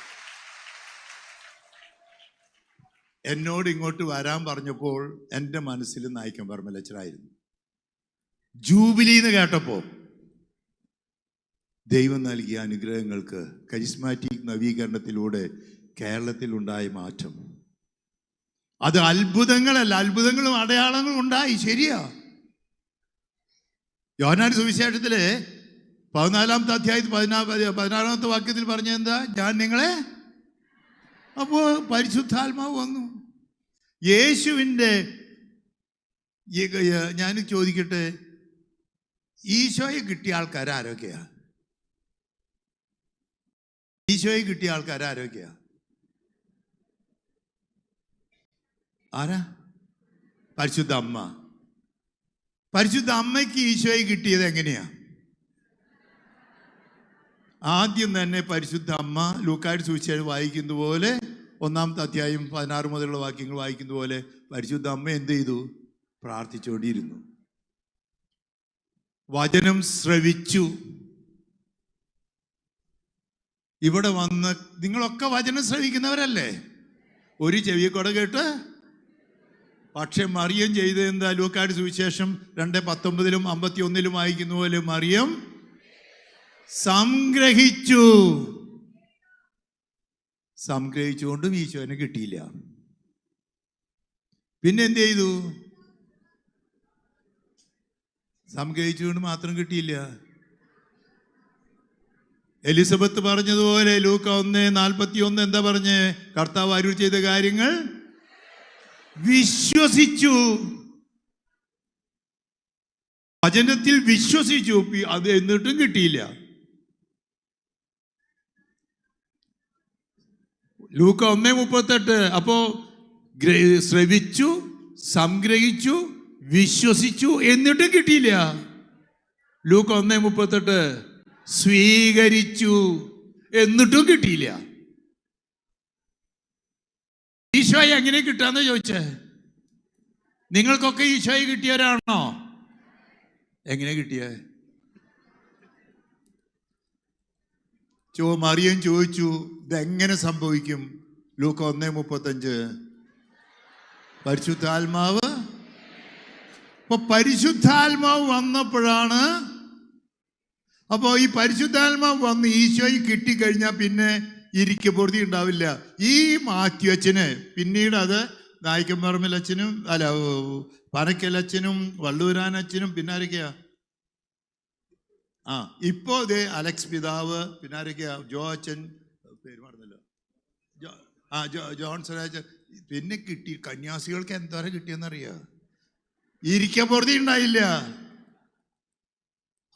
എന്നോട് ഇങ്ങോട്ട് വരാൻ പറഞ്ഞപ്പോൾ എൻ്റെ മനസ്സിൽ നായിക്കൻ പറമ്പലച്ചനായിരുന്നു. ജൂബിലി എന്ന് കേട്ടപ്പോൾ ദൈവം നൽകിയ അനുഗ്രഹങ്ങൾക്ക് കരിസ്മാറ്റിക് നവീകരണത്തിലൂടെ കേരളത്തിലുണ്ടായ മാറ്റം അത് അത്ഭുതങ്ങളല്ല, അത്ഭുതങ്ങളും അടയാളങ്ങളും ഉണ്ടായി. ശരിയാ. യോഹന്നാൻ സുവിശേഷത്തില് 14-ാമത്തെ അധ്യായത്തിൽ 16-ാമത്തെ വാക്യത്തിൽ പറഞ്ഞ എന്താ? ഞാൻ നിങ്ങളെ. അപ്പോൾ പരിശുദ്ധാത്മാവ് വന്നു. യേശുവിൻ്റെ ഞാൻ ചോദിക്കട്ടെ, ഈശോയെ കിട്ടിയ ആൾക്കാർ ആരൊക്കെയാ? ഈശോയെ കിട്ടിയ ആൾക്കാർ ആരൊക്കെയാ? ആരാ? പരിശുദ്ധ അമ്മ. പരിശുദ്ധ അമ്മയ്ക്ക് ഈശോയെ കിട്ടിയത് എങ്ങനെയാ? ആദ്യം തന്നെ പരിശുദ്ധ അമ്മ ലൂക്കായുടെ സുവിശേഷം വായിക്കുന്ന പോലെ 1-ാമത്തെ അധ്യായം 16 മുതലുള്ള വാക്യങ്ങൾ വായിക്കുന്ന പോലെ പരിശുദ്ധ അമ്മ എന്ത് ചെയ്തു? പ്രാർത്ഥിച്ചുകൊണ്ടിരുന്നു. വചനം ശ്രവിച്ചു. ഇവിടെ വന്ന് നിങ്ങളൊക്കെ വചനം ശ്രവിക്കുന്നവരല്ലേ? ഒരു ചെവിക്കൊട കേട്ട്. പക്ഷെ മറിയം ചെയ്ത് എന്താ? ലൂക്കായുടെ സുവിശേഷം 2:19 51 വായിക്കുന്ന പോലെ മറിയം സംഗ്രഹിച്ചു. സംഗ്രഹിച്ചുകൊണ്ടും ഈശോനെ കിട്ടിയില്ല. പിന്നെ എന്ത് ചെയ്തു? സംഗ്രഹിച്ചുകൊണ്ട് മാത്രം കിട്ടിയില്ല. എലിസബത്ത് പറഞ്ഞതുപോലെ ലൂക്ക 1:41 എന്താ പറഞ്ഞേ? കർത്താവ് അരുൾ ചെയ്ത കാര്യങ്ങൾ വിശ്വസിച്ചു. വചനത്തിൽ വിശ്വസിച്ചു. അത് എന്നിട്ടും കിട്ടിയില്ല. ലൂക്ക 1:38 അപ്പോ ശ്രവിച്ചു, സംഗ്രഹിച്ചു, വിശ്വസിച്ചു, എന്നിട്ടും കിട്ടിയില്ല. ലൂക്ക 1:38 സ്വീകരിച്ചു, എന്നിട്ടും കിട്ടിയില്ല. ഈശോയെ എങ്ങനെ കിട്ടാന്ന് ചോദിച്ചേ? നിങ്ങൾക്കൊക്കെ ഈശോയെ കിട്ടിയവരാണോ? എങ്ങനെ കിട്ടിയേ? മറിയം ചോദിച്ചു, ഇതെങ്ങനെ സംഭവിക്കും? ലൂക്ക 1:35 പരിശുദ്ധാത്മാവ്. അപ്പൊ പരിശുദ്ധാത്മാവ് വന്നപ്പോഴാണ്. അപ്പോൾ ഈ പരിശുദ്ധാത്മാവ് വന്ന് ഈശോയെ കിട്ടിക്കഴിഞ്ഞാൽ പിന്നെ ഇരിക്കപ്പൊറുതി ഉണ്ടാവില്ല. ഈ മാത്യു അച്ഛന് പിന്നീട് അത് നായിക്കമ്പറമ്പിലച്ഛനും പനക്കലച്ഛനും വള്ളൂരാനച്ഛനും പിന്നെ ആരൊക്കെയാ? ഇപ്പോ ഇതേ അലക്സ് പിതാവ്, പിന്നെ ആരൊക്കെയാ? ജോ അച്ഛൻ, പേര് മറന്നല്ലോ, ജോൺസൺ അച്ഛൻ. പിന്നെ കിട്ടി കന്യാസികൾക്ക് എന്തോരം കിട്ടിയെന്നറിയാ? ഇരിക്കപ്പൊറുതി ഉണ്ടായില്ല.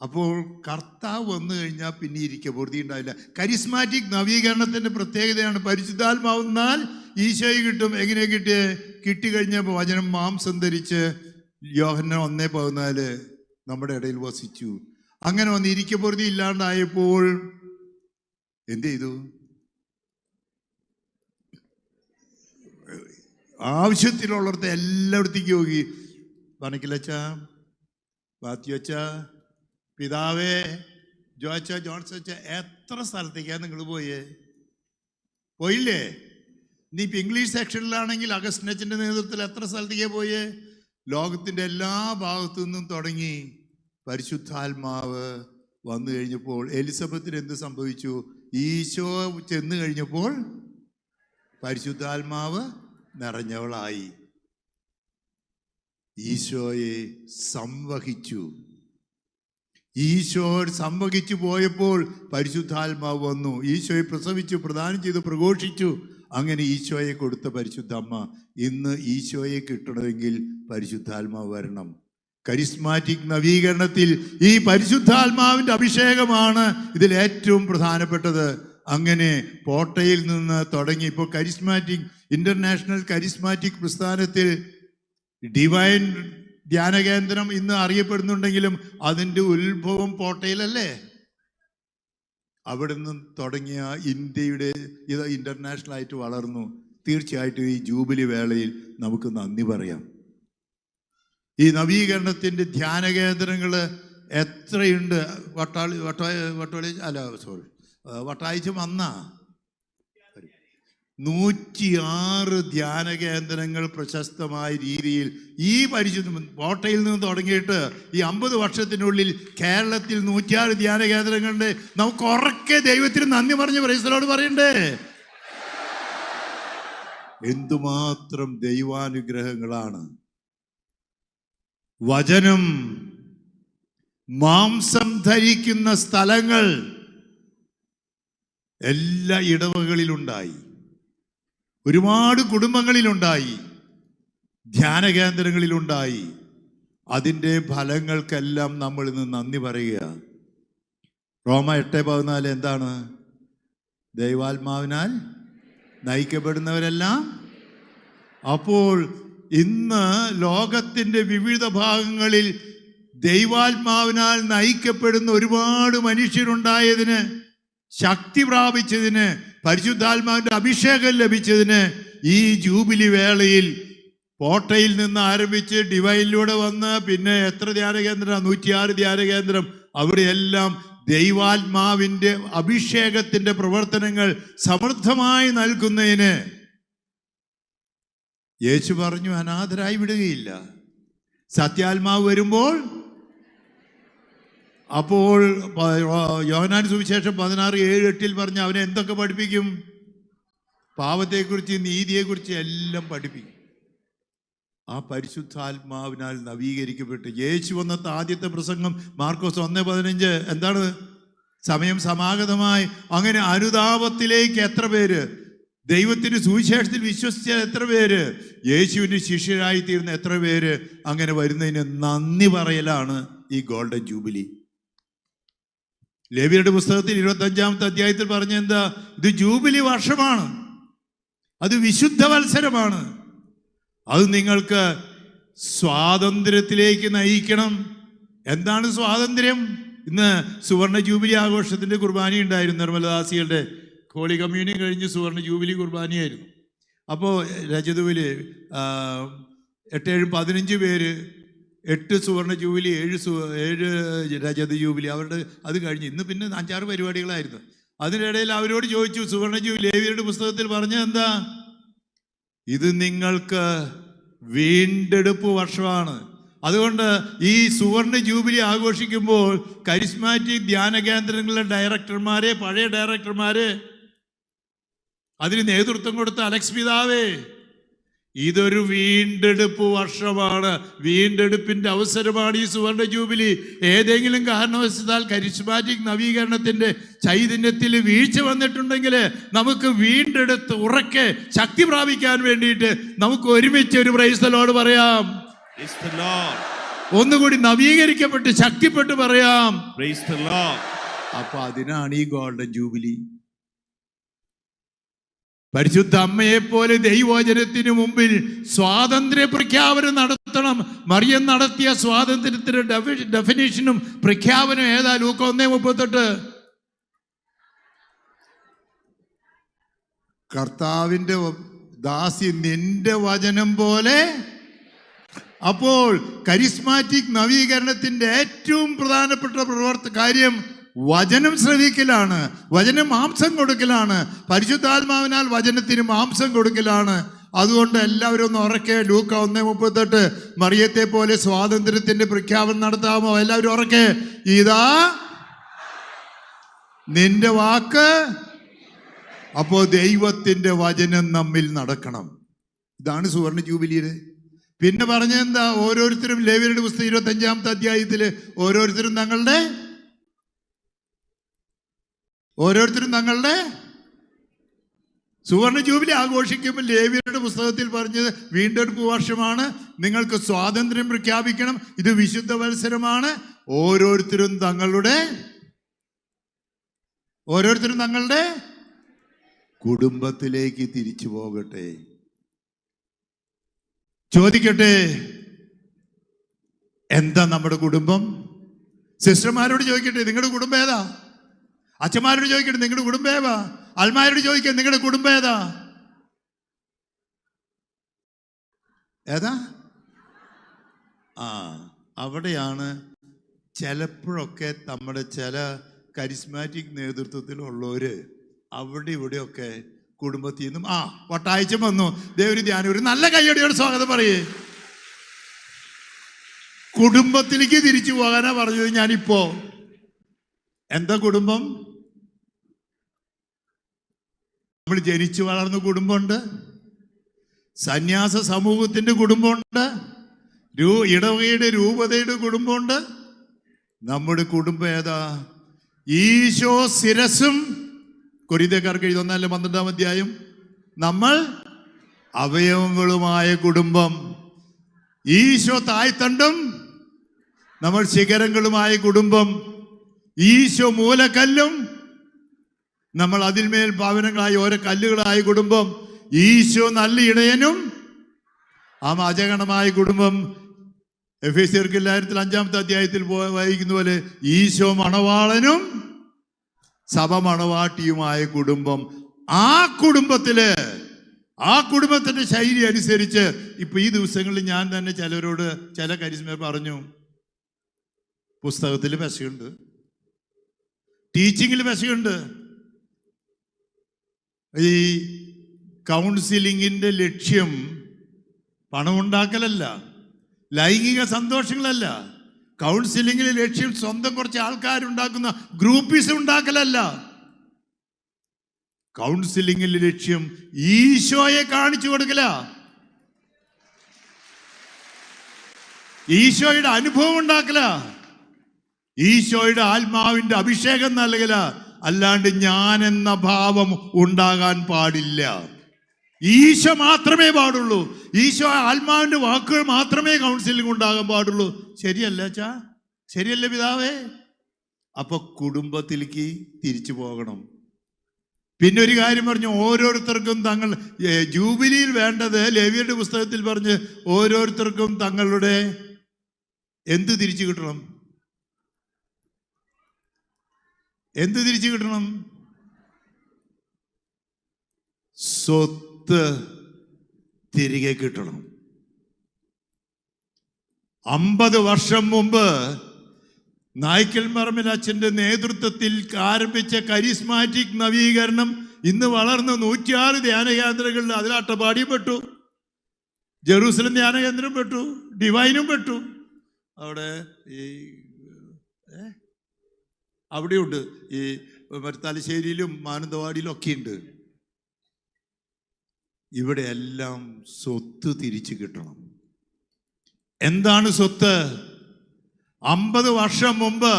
അപ്പോൾ കർത്താവ് വന്നു കഴിഞ്ഞാൽ പിന്നെ ഇരിക്കപ്പൊറുതി ഉണ്ടാവില്ല. കരിസ്മാറ്റിക് നവീകരണത്തിന്റെ പ്രത്യേകതയാണ് പരിശുദ്ധാത്മാവെന്നാൽ ഈശോയെ കിട്ടും. എങ്ങനെ കിട്ടിയേ? കിട്ടിക്കഴിഞ്ഞപ്പോൾ വചനം മാംസം ധരിച്ച് യോഹന്നാൻ 1:14 നമ്മുടെ ഇടയിൽ വസിച്ചു. അങ്ങനെ വന്ന് ഇരിക്കപ്പൊറുതി ഇല്ലാണ്ടായപ്പോൾ എന്ത് ചെയ്തു? ആവശ്യത്തിലുള്ളിടത്ത് എല്ലായിടത്തേക്കും പോയി. പനക്കിലച്ച, മാത്യുവച്ച, പിതാവേ, ജോച്ച, ജോൺസൺ അച്ഛ, എത്ര സ്ഥലത്തേക്കാണ് നിങ്ങൾ പോയില്ലേ? നീ ഇപ്പം ഇംഗ്ലീഷ് സെക്ഷനിലാണെങ്കിൽ അഗസ്റ്റിനച്ഛൻ്റെ നേതൃത്വത്തിൽ എത്ര സ്ഥലത്തേക്കാണ് പോയേ? ലോകത്തിൻ്റെ എല്ലാ ഭാഗത്തു നിന്നും തുടങ്ങി. പരിശുദ്ധാത്മാവ് വന്നു കഴിഞ്ഞപ്പോൾ എലിസബത്തിന് എന്ത് സംഭവിച്ചു? ഈശോ ചെന്ന് കഴിഞ്ഞപ്പോൾ പരിശുദ്ധാത്മാവ് നിറഞ്ഞവളായി. ഈശോയെ സംവഹിച്ചു. ഈശോ സംവഹിച്ചു പോയപ്പോൾ പരിശുദ്ധാത്മാവ് വന്നു. ഈശോയെ പ്രസവിച്ചു, പ്രദാനം ചെയ്തു, പ്രഘോഷിച്ചു. അങ്ങനെ ഈശോയെ കൊടുത്ത പരിശുദ്ധ അമ്മ. ഇന്ന് ഈശോയെ കിട്ടണമെങ്കിൽ പരിശുദ്ധാത്മാവ് വരണം. കരിസ്മാറ്റിക് നവീകരണത്തിൽ ഈ പരിശുദ്ധാത്മാവിൻ്റെ അഭിഷേകമാണ് ഇതിൽ ഏറ്റവും പ്രധാനപ്പെട്ടത്. അങ്ങനെ പോട്ടയിൽ നിന്ന് തുടങ്ങി ഇപ്പോൾ കരിസ്മാറ്റിക് ഇന്റർനാഷണൽ കരിസ്മാറ്റിക് പ്രസ്ഥാനത്തിൽ ഡിവൈൻ ധ്യാന കേന്ദ്രം ഇന്ന് അറിയപ്പെടുന്നുണ്ടെങ്കിലും അതിൻ്റെ ഉത്ഭവം പോട്ടയിലല്ലേ? അവിടെ നിന്നും തുടങ്ങിയ ഇന്ത്യയുടെ ഇത് ഇന്റർനാഷണൽ ആയിട്ട് വളർന്നു. തീർച്ചയായിട്ടും ഈ ജൂബിലി വേളയിൽ നമുക്ക് നന്ദി പറയാം. ഈ നവീകരണത്തിൻ്റെ ധ്യാന കേന്ദ്രങ്ങൾ എത്രയുണ്ട്? വട്ടാഴ്ച വന്ന 106 ധ്യാന കേന്ദ്രങ്ങൾ പ്രശസ്തമായ രീതിയിൽ ഈ പരിശുദ്ധ കോട്ടയിൽ നിന്ന് തുടങ്ങിയിട്ട് ഈ 50 വർഷത്തിനുള്ളിൽ കേരളത്തിൽ 106 ധ്യാന കേന്ദ്രങ്ങളുണ്ട്. നമുക്ക് ഉറക്കെ ദൈവത്തിന് നന്ദി പറഞ്ഞ് പ്രൈസ് ദി ലോർഡ് പറയണ്ടേ? എന്തുമാത്രം ദൈവാനുഗ്രഹങ്ങളാണ്. വചനം മാംസം ധരിക്കുന്ന സ്ഥലങ്ങൾ എല്ലാ ഇടവകളിലുണ്ടായി, ഒരുപാട് കുടുംബങ്ങളിലുണ്ടായി, ധ്യാന കേന്ദ്രങ്ങളിലുണ്ടായി. അതിൻ്റെ ഫലങ്ങൾക്കെല്ലാം നമ്മൾ ഇന്ന് നന്ദി പറയുക. റോമ 8:14 എന്താണ്? ദൈവാത്മാവിനാൽ നയിക്കപ്പെടുന്നവരെല്ലാം. അപ്പോൾ ഇന്ന് ലോകത്തിൻ്റെ വിവിധ ഭാഗങ്ങളിൽ ദൈവാത്മാവിനാൽ നയിക്കപ്പെടുന്ന ഒരുപാട് മനുഷ്യരുണ്ടായതിന്, ശക്തി പ്രാപിച്ചതിന്, പരിശുദ്ധാത്മാവിൻ്റെ അഭിഷേകം ലഭിച്ചതിന് ഈ ജൂബിലി വേളയിൽ കോട്ടയിൽ നിന്ന് ആരംഭിച്ച് ഡിവൈനിലൂടെ വന്ന് പിന്നെ എത്ര ധ്യാനകേന്ദ്രം? 106 ധ്യാനകേന്ദ്രം. അവിടെയെല്ലാം ദൈവാത്മാവിൻ്റെ അഭിഷേകത്തിൻ്റെ പ്രവർത്തനങ്ങൾ സമൃദ്ധമായി നൽകുന്നതിന് യേശു പറഞ്ഞു, അനാഥരായി വിടുകയില്ല. സത്യാത്മാവ് വരുമ്പോൾ, അപ്പോൾ യോഹന്നാൻ സുവിശേഷം 16:7-8 പറഞ്ഞ അവനെ എന്തൊക്കെ പഠിപ്പിക്കും? പാപത്തെക്കുറിച്ച്, നീതിയെക്കുറിച്ച് എല്ലാം പഠിപ്പിക്കും. ആ പരിശുദ്ധാത്മാവിനാൽ നവീകരിക്കപ്പെട്ട് യേശു വന്നത്തെ ആദ്യത്തെ പ്രസംഗം മാർക്കോസ് 1:15 എന്താണ്? സമയം സമാഗതമായി. അങ്ങനെ അനുതാപത്തിലേക്ക് എത്ര പേര്, ദൈവത്തിന്റെ സുവിശേഷത്തിൽ വിശ്വസിച്ച എത്ര പേര്, യേശുവിൻ്റെ ശിഷ്യരായി തീർന്ന എത്ര പേര്, അങ്ങനെ വരുന്നതിന് നന്ദി പറയലാണ് ഈ ഗോൾഡൻ ജൂബിലി. ലേവ്യരുടെ പുസ്തകത്തിൽ 25-ാമത്തെ അധ്യായത്തിൽ പറഞ്ഞ എന്താ? ഇത് ജൂബിലി വർഷമാണ്, അത് വിശുദ്ധ വത്സരമാണ്, അത് നിങ്ങൾക്ക് സ്വാതന്ത്ര്യത്തിലേക്ക് നയിക്കണം. എന്താണ് സ്വാതന്ത്ര്യം? ഇന്ന് സുവർണ ജൂബിലി ആഘോഷത്തിൻ്റെ കുർബാന ഉണ്ടായിരുന്നു. നിർമ്മലദാസികളുടെ ഹോളി കമ്മ്യൂണിയൻ കഴിഞ്ഞ് സുവർണ ജൂബിലി കുർബാനയായിരുന്നു. അപ്പോൾ രജതുവിൽ 8-15 പേര്, 8 സുവർണ ജൂബിലി, 7 രജത ജൂബിലി, അവരുടെ അത് കഴിഞ്ഞ് ഇന്ന് പിന്നെ 5-6 പരിപാടികളായിരുന്നു. അതിനിടയിൽ അവരോട് ചോദിച്ചു, സുവർണ ജൂബിലി ലേവ്യരുടെ പുസ്തകത്തിൽ പറഞ്ഞത് എന്താ? ഇത് നിങ്ങൾക്ക് വീണ്ടെടുപ്പ് വർഷമാണ്. അതുകൊണ്ട് ഈ സുവർണ ജൂബിലി ആഘോഷിക്കുമ്പോൾ കരിസ്മാറ്റിക് ധ്യാന കേന്ദ്രങ്ങളിലെ ഡയറക്ടർമാരെ, പഴയ ഡയറക്ടർമാരെ, അതിന് നേതൃത്വം കൊടുത്ത അലക്സ് പിതാവേ, ഇതൊരു വീണ്ടെടുപ്പ് വർഷമാണ്, വീണ്ടെടുപ്പിന്റെ അവസരമാണ് ഈ സുവർണ ജൂബിലി. ഏതെങ്കിലും കാരണവശാൽ കരിസ്മാറ്റിക് നവീകരണത്തിന്റെ ചൈതന്യത്തിൽ വീഴ്ച വന്നിട്ടുണ്ടെങ്കിൽ നമുക്ക് വീണ്ടെടുത്ത് ഉറക്കെ ശക്തി പ്രാപിക്കാൻ വേണ്ടിയിട്ട് നമുക്ക് ഒരുമിച്ച് ഒരു പ്രൈസ് ദി ലോർഡ് പറയാം. ഒന്നുകൂടി നവീകരിക്കപ്പെട്ട് ശക്തിപ്പെട്ട് പറയാം. അപ്പൊ അതിനാണ് ഈ ഗോൾഡൻ ജൂബിലി. പരിശുദ്ധ അമ്മയെപ്പോലെ ദൈവവചനത്തിന് മുമ്പിൽ സ്വാതന്ത്ര്യ പ്രഖ്യാപനം നടത്തണം. മറിയം നടത്തിയ സ്വാതന്ത്ര്യത്തിന്റെ ഡെഫിനിഷനും പ്രഖ്യാപനം ഏതാ? ലൂക്ക 1:38. കർത്താവിന്റെ ദാസി നിന്റെ വചനം പോലെ. അപ്പോൾ കരിസ്മാറ്റിക് നവീകരണത്തിന്റെ ഏറ്റവും പ്രധാനപ്പെട്ട കാര്യം വചനം ശ്രവിക്കലാണ്, വചനം മാംസം കൊടുക്കലാണ്, പരിശുദ്ധാത്മാവിനാൽ വചനത്തിന് മാംസം കൊടുക്കലാണ്. അതുകൊണ്ട് എല്ലാവരും ഒന്ന് ഉറക്കെ ലൂക്ക 1:38 മറിയത്തെ പോലെ സ്വാതന്ത്ര്യത്തിന്റെ പ്രഖ്യാപനം നടത്താമോ? എല്ലാവരും ഉറക്കെ, ഇതാ നിന്റെ വാക്ക്. അപ്പോ ദൈവത്തിന്റെ വചനം നമ്മിൽ നടക്കണം. ഇതാണ് സുവർണ ജൂബിലിയുടെ. പിന്നെ പറഞ്ഞെന്താ? ഓരോരുത്തരും ലേവ്യരുടെ പുസ്തകം 25-ാമത്തെ അധ്യായത്തില് ഓരോരുത്തരും തങ്ങളുടെ സുവർണ ജൂബിലി ആഘോഷിക്കുമ്പോൾ ലേവ്യരുടെ പുസ്തകത്തിൽ പറഞ്ഞത് വീണ്ടെടുപ്പ് വർഷമാണ്, നിങ്ങൾക്ക് സ്വാതന്ത്ര്യം പ്രഖ്യാപിക്കണം, ഇത് വിശുദ്ധ വത്സരമാണ്. ഓരോരുത്തരും തങ്ങളുടെ കുടുംബത്തിലേക്ക് തിരിച്ചു പോകട്ടെ. ചോദിക്കട്ടെ, എന്താ നമ്മുടെ കുടുംബം? സിസ്റ്റർമാരോട് ചോദിക്കട്ടെ, നിങ്ങളുടെ കുടുംബം ഏതാ? അച്ഛന്മാരോട് ചോദിക്കട്ടെ, നിങ്ങളുടെ കുടുംബം ഏതാ? അൽമാരോട് ചോദിക്കട്ടെ, നിങ്ങളുടെ കുടുംബം ഏതാ? അവിടെയാണ് ചിലപ്പോഴൊക്കെ നമ്മുടെ ചില കരിസ്മാറ്റിക് നേതൃത്വത്തിലുള്ളവര് അവിടെ ഇവിടെയൊക്കെ കുടുംബത്തിൽ നിന്നും. ഒട്ടാഴ്ച വന്നു ദേവരി ധ്യാനം. ഒരു നല്ല കയ്യടിയോട് സ്വാഗതം പറയേ. കുടുംബത്തിലേക്ക് തിരിച്ചു പോകാനാ പറഞ്ഞത് ഞാനിപ്പോ. എന്താ കുടുംബം? നമ്മൾ ജനിച്ചു വളർന്ന കുടുംബമുണ്ട്, സന്യാസ സമൂഹത്തിന്റെ കുടുംബമുണ്ട്, ഇടവകയുടെ രൂപതയുടെ കുടുംബമുണ്ട്. നമ്മുടെ കുടുംബം ഏതാ? ഈശോ ശിരസും, കൊരിന്ത്യക്കാർക്ക് 11-12 അധ്യായം, നമ്മൾ അവയവങ്ങളുമായ കുടുംബം. ഈശോ തായ്തണ്ടും നമ്മൾ ശിഖരങ്ങളുമായ കുടുംബം. ഈശോ മൂലക്കല്ലും നമ്മൾ അതിന്മേൽ ഭവനങ്ങളായ ഓരോ കല്ലുകളായ കുടുംബം. ഈശോ നല്ല ഇടയനും അജഗണമായ കുടുംബം. എഫേസ്യർക്ക് 5-ാമത്തെ അധ്യായത്തിൽ വായിക്കുന്ന പോലെ ഈശോ മണവാളനും സഭ മണവാട്ടിയുമായ കുടുംബം. ആ കുടുംബത്തിന്റെ ശൈലി അനുസരിച്ച് ഇപ്പൊ ഈ ദിവസങ്ങളിൽ ഞാൻ തന്നെ ചിലരോട് ചില കരിസ്മർ പറഞ്ഞു, പുസ്തകത്തിൽ പശയുണ്ട്, ടീച്ചിങ്ങിൽ പശയുണ്ട്. ഈ കൗൺസിലിങ്ങിന്റെ ലക്ഷ്യം പണമുണ്ടാക്കലല്ല, ലൈംഗിക സന്തോഷങ്ങളല്ല. കൗൺസിലിങ്ങിലെ ലക്ഷ്യം സ്വന്തം കുറച്ച് ആൾക്കാരുണ്ടാക്കുന്ന ഗ്രൂപ്പിസം ഉണ്ടാക്കലല്ല. കൗൺസിലിങ്ങിലെ ലക്ഷ്യം ഈശോയെ കാണിച്ചു കൊടുക്കല, ഈശോയുടെ അനുഭവം ഉണ്ടാക്കല, ഈശോയുടെ ആത്മാവിന്റെ അഭിഷേകം നൽകല. അല്ലാണ്ട് ഞാൻ എന്ന ഭാവം ഉണ്ടാകാൻ പാടില്ല. ഈശോ മാത്രമേ പാടുള്ളൂ. ഈശോ ആത്മാവിന്റെ വാക്കുകൾ മാത്രമേ കൗൺസിലിംഗ് ഉണ്ടാകാൻ പാടുള്ളൂ. ശരിയല്ല അച്ഛാ? ശരിയല്ലേ പിതാവേ? അപ്പൊ കുടുംബത്തിലേക്ക് തിരിച്ചു പോകണം. പിന്നെ ഒരു കാര്യം പറഞ്ഞു, ഓരോരുത്തർക്കും തങ്ങൾ ജൂബിലിയിൽ വേണ്ടത് ലേവിയരുടെ പുസ്തകത്തിൽ പറഞ്ഞ് ഓരോരുത്തർക്കും തങ്ങളുടെ എന്ത് തിരിച്ചു കിട്ടണം? എന്ത് തിരിച്ചു കിട്ടണം? സ്വത്ത് തിരികെ കിട്ടണം. 50 വർഷം മുമ്പ് നായ്ക്കൽ പറമ്പിൽ അച്ഛൻ്റെ നേതൃത്വത്തിൽ ആരംഭിച്ച കരിസ്മാറ്റിക് നവീകരണം ഇന്ന് വളർന്ന് 106 ധ്യാന കേന്ദ്രങ്ങളിൽ. അതിൽ അട്ടപ്പാടിയും പെട്ടു, ജെറൂസലം ധ്യാന കേന്ദ്രം പെട്ടു, ഡിവൈനും പെട്ടു. അവിടെ അവിടെയുണ്ട്, ഈ തലശ്ശേരിയിലും മാനന്തവാടിയിലും ഒക്കെ ഉണ്ട്. ഇവിടെ എല്ലാം സ്വത്ത് തിരിച്ചു കിട്ടണം. എന്താണ് സ്വത്ത്? 50 വർഷം മുമ്പ്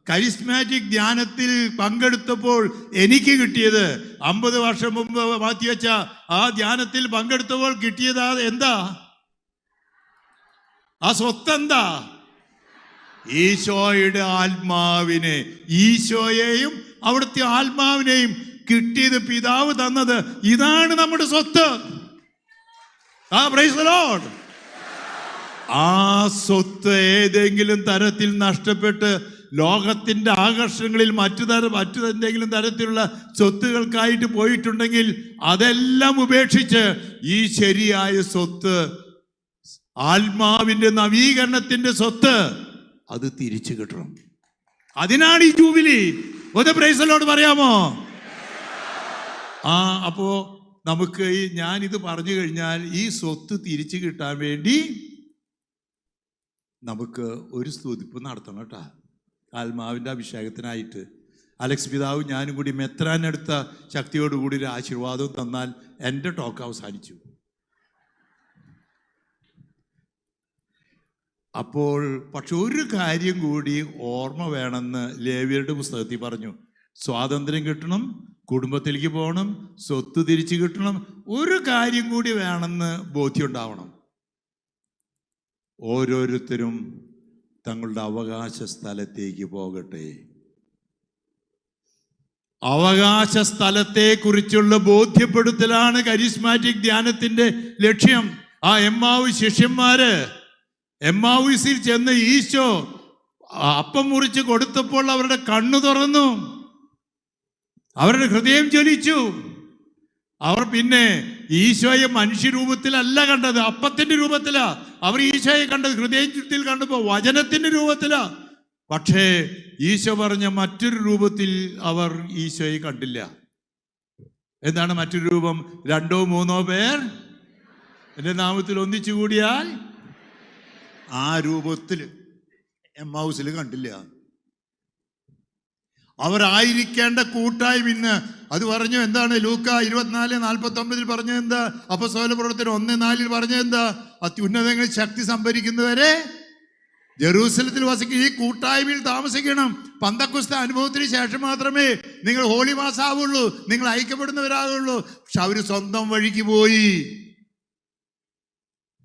കരിസ്മാറ്റിക് ധ്യാനത്തിൽ പങ്കെടുത്തപ്പോൾ എനിക്ക് കിട്ടിയത്, 50 വർഷം മുമ്പ് മാറ്റിവെച്ച ആ ധ്യാനത്തിൽ പങ്കെടുത്തപ്പോൾ കിട്ടിയത് എന്താ? ആ സ്വത്ത് എന്താ? ഈശോയുടെ ആത്മാവിനെ, ഈശോയെയും അവിടുത്തെ ആത്മാവിനെയും കിട്ടിയത് പിതാവ് തന്നത്. ഇതാണ് നമ്മുടെ സ്വത്ത്. Praise the Lord. ആ സ്വത്ത് ഏതെങ്കിലും തരത്തിൽ നഷ്ടപ്പെട്ട് ലോകത്തിന്റെ ആകർഷണങ്ങളിൽ മറ്റെന്തെങ്കിലും തരത്തിലുള്ള സ്വത്തുകൾക്കായിട്ട് പോയിട്ടുണ്ടെങ്കിൽ അതെല്ലാം ഉപേക്ഷിച്ച് ഈ ശരിയായ സ്വത്ത്, ആത്മാവിന്റെ നവീകരണത്തിന്റെ സ്വത്ത്, അത് തിരിച്ചു കിട്ടണം. അതിനാണ് ഈ ജൂബിലി. ഒന്ന് പ്രൈസ് ദി ലോർഡ് പറയാമോ? അപ്പോ നമുക്ക് ഞാനിത് പറഞ്ഞു കഴിഞ്ഞാൽ ഈ സ്വത്ത് തിരിച്ചു കിട്ടാൻ വേണ്ടി നമുക്ക് ഒരു സ്തുതിപ്പ് നടത്തണം കേട്ടാ, ആത്മാവിൻ്റെ അഭിഷേകത്തിനായിട്ട്. അലക്സ് പിതാവ് ഞാനും കൂടി മെത്രാനെടുത്ത ശക്തിയോടുകൂടി ഒരു ആശീർവാദവും തന്നാൽ എൻ്റെ ടോക്ക് അവസാനിച്ചു. അപ്പോൾ പക്ഷെ ഒരു കാര്യം കൂടി ഓർമ്മ വേണമെന്ന് ലേവ്യരുടെ പുസ്തകത്തിൽ പറഞ്ഞു. സ്വാതന്ത്ര്യം കിട്ടണം, കുടുംബത്തിലേക്ക് പോകണം, സ്വത്ത് തിരിച്ചു കിട്ടണം. ഒരു കാര്യം കൂടി വേണമെന്ന് ബോധ്യം ഉണ്ടാവണം. ഓരോരുത്തരും തങ്ങളുടെ അവകാശ സ്ഥലത്തേക്ക് പോകട്ടെ. അവകാശ സ്ഥലത്തെക്കുറിച്ചുള്ള ബോധ്യപ്പെടുത്തലാണ് കരിസ്മാറ്റിക് ധ്യാനത്തിന്റെ ലക്ഷ്യം. എമ്മാവൂസ് ശിഷ്യന്മാര് എമ്മാവൂസിൽ ചെന്ന് ഈശോ അപ്പം മുറിച്ച് കൊടുത്തപ്പോൾ അവരുടെ കണ്ണു തുറന്നു, അവരുടെ ഹൃദയം ജ്വലിച്ചു. അവർ പിന്നെ ഈശോയെ മനുഷ്യരൂപത്തിലല്ല കണ്ടത്, അപ്പത്തിന്റെ രൂപത്തിലാ അവർ ഈശോയെ കണ്ടത്. ഹൃദയത്തിൽ കണ്ടപ്പോൾ വചനത്തിന്റെ രൂപത്തിലാ. പക്ഷേ ഈശോ പറഞ്ഞ മറ്റൊരു രൂപത്തിൽ അവർ ഈശോയെ കണ്ടില്ല. എന്താണ് മറ്റൊരു രൂപം? 2-3 പേർ എൻ്റെ നാമത്തിൽ ഒന്നിച്ചു കൂടിയാൽ ആ രൂപത്തിൽ എമ്മാവുസിൽ കണ്ടില്ല. അവരായിരിക്കേണ്ട കൂട്ടായ്മ ഇന്ന് അത് പറഞ്ഞു. എന്താണ് ലൂക്ക 24:49 പറഞ്ഞത്? എന്താ? അപ്പോസ്തല പ്രവർത്തനം 1:4 പറഞ്ഞത് എന്താ? അത്യുന്നതങ്ങളിൽ ശക്തി സംഭരിക്കുന്നവരെ ജെറൂസലത്തിൽ വസിക്കുക. ഈ കൂട്ടായ്മയിൽ താമസിക്കണം. പന്തക്കുസ്ത അനുഭവത്തിന് ശേഷം മാത്രമേ നിങ്ങൾ ഹോളി മാസം ആവുള്ളൂ, നിങ്ങൾ ഐക്യപ്പെടുന്നവരാകുള്ളൂ. പക്ഷെ അവര് സ്വന്തം വഴിക്ക് പോയി.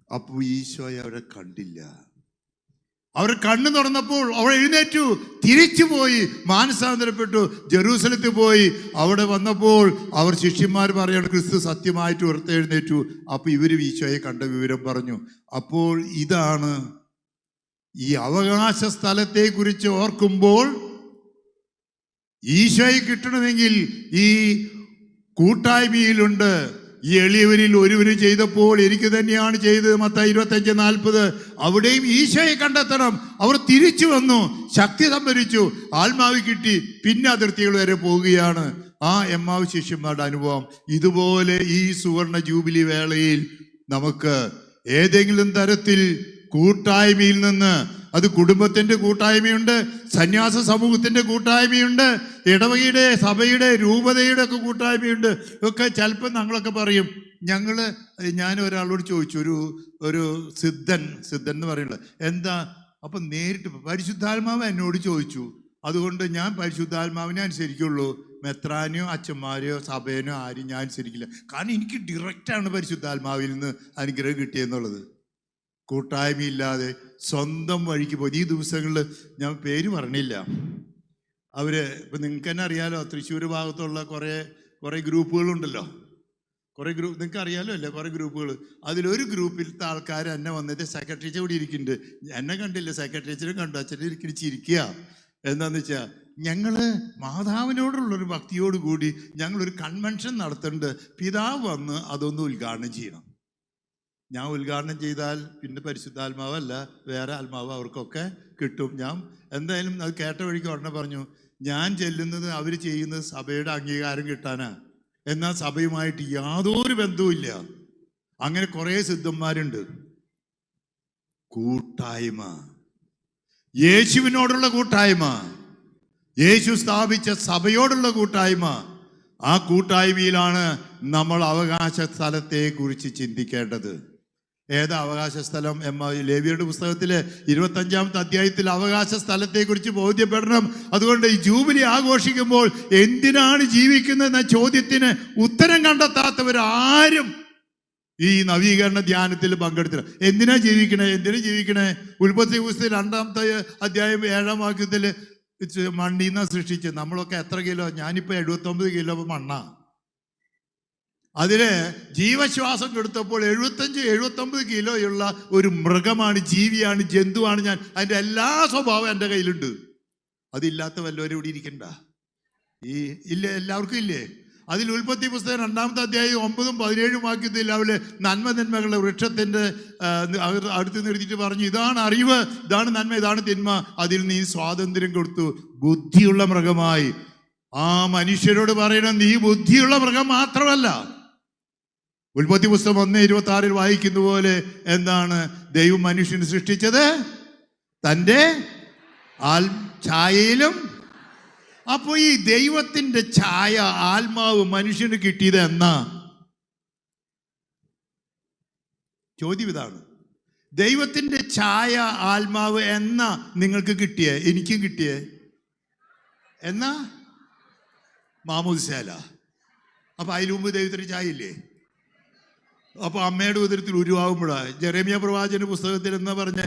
അപ്പോൾ ഈശോയെ അവരെ കണ്ടില്ല. അവർ കണ്ണു തുറന്നപ്പോൾ അവർ എഴുന്നേറ്റു, തിരിച്ചു പോയി, മാനസാന്തരപ്പെട്ടു, ജെറൂസലത്തിൽ പോയി. അവിടെ വന്നപ്പോൾ അവർ ശിഷ്യന്മാർ പറയാണ് ക്രിസ്തു സത്യമായിട്ട് ഉയർത്തെഴുന്നേറ്റു. അപ്പൊ ഇവര് ഈശോയെ കണ്ട വിവരം പറഞ്ഞു. അപ്പോൾ ഇതാണ് ഈ അവകാശ സ്ഥലത്തെ കുറിച്ച് ഓർക്കുമ്പോൾ, ഈശോയെ കിട്ടണമെങ്കിൽ ഈ കൂട്ടായ്മയിലുണ്ട്. ഈ എളിയവരിൽ ഒരുവരും ചെയ്തപ്പോൾ എനിക്ക് തന്നെയാണ് ചെയ്തത്, മത്തായി 25:40. അവിടെയും ഈശോയെ കണ്ടെത്തണം. അവർ തിരിച്ചു വന്നു, ശക്തി സംഭരിച്ചു, ആത്മാവ് കിട്ടി, പിന്നെ അതിർത്തികൾ വരെ പോവുകയാണ്. ആ എമ്മാവ് ശിഷ്യന്മാരുടെ അനുഭവം. ഇതുപോലെ ഈ സുവർണ ജൂബിലി വേളയിൽ നമുക്ക് ഏതെങ്കിലും തരത്തിൽ കൂട്ടായ്മയിൽ നിന്ന്, അത് കുടുംബത്തിന്റെ കൂട്ടായ്മയുണ്ട്, സന്യാസ സമൂഹത്തിന്റെ കൂട്ടായ്മയുണ്ട്, ഇടവകയുടെ സഭയുടെ രൂപതയുടെ ഒക്കെ കൂട്ടായ്മയുണ്ട്. ഒക്കെ ചിലപ്പോൾ ഞങ്ങളൊക്കെ പറയും, ഞാൻ ഒരാളോട് ചോദിച്ചു, ഒരു സിദ്ധൻ എന്ന് പറയുന്നത് എന്താ? അപ്പൊ നേരിട്ട് പരിശുദ്ധാത്മാവ് എന്നോട് ചോദിച്ചു, അതുകൊണ്ട് ഞാൻ പരിശുദ്ധാത്മാവിനെ അനുസരിക്കുള്ളൂ, മെത്രാനെയോ അച്ഛന്മാരെയോ സഭേനോ ആരും ഞാൻ അനുസരിക്കില്ല. കാരണം എനിക്ക് ഡയറക്റ്റാണ് പരിശുദ്ധാത്മാവിൽ നിന്ന് അനുഗ്രഹം കിട്ടിയെന്നുള്ളത്. കൂട്ടായ്മയില്ലാതെ സ്വന്തം വഴിക്ക് പോയി. ഈ ദിവസങ്ങളിൽ ഞാൻ പേര് പറഞ്ഞില്ല, ഇപ്പം നിങ്ങൾക്ക് തന്നെ അറിയാലോ, തൃശ്ശൂർ ഭാഗത്തുള്ള കുറേ ഗ്രൂപ്പുകളുണ്ടല്ലോ, നിങ്ങൾക്ക് അറിയാലോ അല്ലേ, കുറേ ഗ്രൂപ്പുകൾ. അതിലൊരു ഗ്രൂപ്പിലത്തെ ആൾക്കാർ എന്നെ വന്നിട്ട് സെക്രട്ടറിച്ച കൂടി ഇരിക്കുന്നുണ്ട്. എന്നെ കണ്ടില്ല, സെക്രട്ടറിച്ചിനെ കണ്ടു, അച്ഛനെ ഇരിക്കുന്ന ചിരിക്കുക. എന്താണെന്ന് വെച്ചാൽ ഞങ്ങൾ മാതാവിനോടുള്ളൊരു ഭക്തിയോടുകൂടി ഞങ്ങളൊരു കൺവെൻഷൻ നടത്തുന്നുണ്ട്, പിതാവ് വന്ന് അതൊന്ന് ഉദ്ഘാടനം ചെയ്യണം. ഞാൻ ഉദ്ഘാടനം ചെയ്താൽ പിന്നെ പരിശുദ്ധാത്മാവല്ല, വേറെ ആത്മാവ് അവർക്കൊക്കെ കിട്ടും. ഞാൻ എന്തായാലും അത് കേട്ട വഴിക്ക് ഉടനെ പറഞ്ഞു, ഞാൻ ചെല്ലുന്നത് അവർ ചെയ്യുന്നത് സഭയുടെ അംഗീകാരം കിട്ടാനാ, എന്നാൽ സഭയുമായിട്ട് യാതൊരു ബന്ധവുമില്ല. അങ്ങനെ കുറേ സിദ്ധന്മാരുണ്ട്. കൂട്ടായ്മ, യേശുവിനോടുള്ള കൂട്ടായ്മ, യേശു സ്ഥാപിച്ച സഭയോടുള്ള കൂട്ടായ്മ. ആ കൂട്ടായ്മയിലാണ് നമ്മൾ അവകാശ സ്ഥലത്തെ കുറിച്ച് ചിന്തിക്കേണ്ടത്. ഏതാ അവകാശ സ്ഥലം? ലേവിയരുടെ പുസ്തകത്തിലെ 25-ാമത്തെ അധ്യായത്തിൽ അവകാശ സ്ഥലത്തെ കുറിച്ച് ബോധ്യപ്പെടണം. അതുകൊണ്ട് ഈ ജൂബിലി ആഘോഷിക്കുമ്പോൾ എന്തിനാണ് ജീവിക്കുന്നതെന്ന ചോദ്യത്തിന് ഉത്തരം കണ്ടെത്താത്തവരാരും ഈ നവീകരണ ധ്യാനത്തിൽ പങ്കെടുത്തില്ല. എന്തിനാ ജീവിക്കണേ? ഉൽപ്പത്തി പുസ്തകം 2-ാമത്തെ അധ്യായം 7-ാം വാക്യത്തിൽ മണ്ണീന്ന സൃഷ്ടിച്ച്. നമ്മളൊക്കെ എത്ര കിലോ? ഞാനിപ്പോ 79 കിലോ മണ്ണാ. അതില് ജീവശ്വാസം കൊടുത്തപ്പോൾ 75-79 കിലോയുള്ള ഒരു മൃഗമാണ്, ജീവിയാണ്, ജന്തുവാണ് ഞാൻ. അതിന്റെ എല്ലാ സ്വഭാവം എൻ്റെ കയ്യിലുണ്ട്. അതില്ലാത്ത വല്ലവരും ഇവിടെ ഇരിക്കണ്ട. ഇല്ലേ? എല്ലാവർക്കും ഇല്ലേ? അതിൽ ഉൽപ്പത്തി പുസ്തകം 2-ാമത്തെ അധ്യായം 9-17 വാക്യത്തിൽ അവര് നന്മകളുടെ വൃക്ഷത്തിന്റെ അടുത്ത് നിർത്തിയിട്ട് പറഞ്ഞു, ഇതാണ് അറിവ്, ഇതാണ് നന്മ, ഇതാണ് തിന്മ, അതിൽ നീ സ്വാതന്ത്ര്യം കൊടുത്തു, ബുദ്ധിയുള്ള മൃഗമായി. ആ മനുഷ്യരോട് പറയണം, നീ ബുദ്ധിയുള്ള മൃഗം മാത്രമല്ല. ഉൽപ്പത്തി പുസ്തകം 1:26 വായിക്കുന്ന പോലെ എന്താണ് ദൈവം മനുഷ്യനെ സൃഷ്ടിച്ചത്? തൻ്റെ ഛായയിലും. അപ്പൊ ഈ ദൈവത്തിന്റെ ഛായ, ആത്മാവ് മനുഷ്യന് കിട്ടിയത് എന്നാ? ചോദ്യം ഇതാണ്. ദൈവത്തിന്റെ ഛായ, ആത്മാവ് എന്നാ നിങ്ങൾക്ക് കിട്ടിയേ? എനിക്കും കിട്ടിയേ എന്നാ? മാമോദിസയില. അപ്പൊ അതിനു മുമ്പ് ദൈവത്തിന്റെ ഛായ ഇല്ലേ? അപ്പൊ അമ്മയുടെ ഉദരത്തിൽ ഉരുവാകുമ്പോഴാണ്. ജെറമ്യാ പ്രവാചകന്റെ പുസ്തകത്തിൽ എന്നാ പറഞ്ഞ,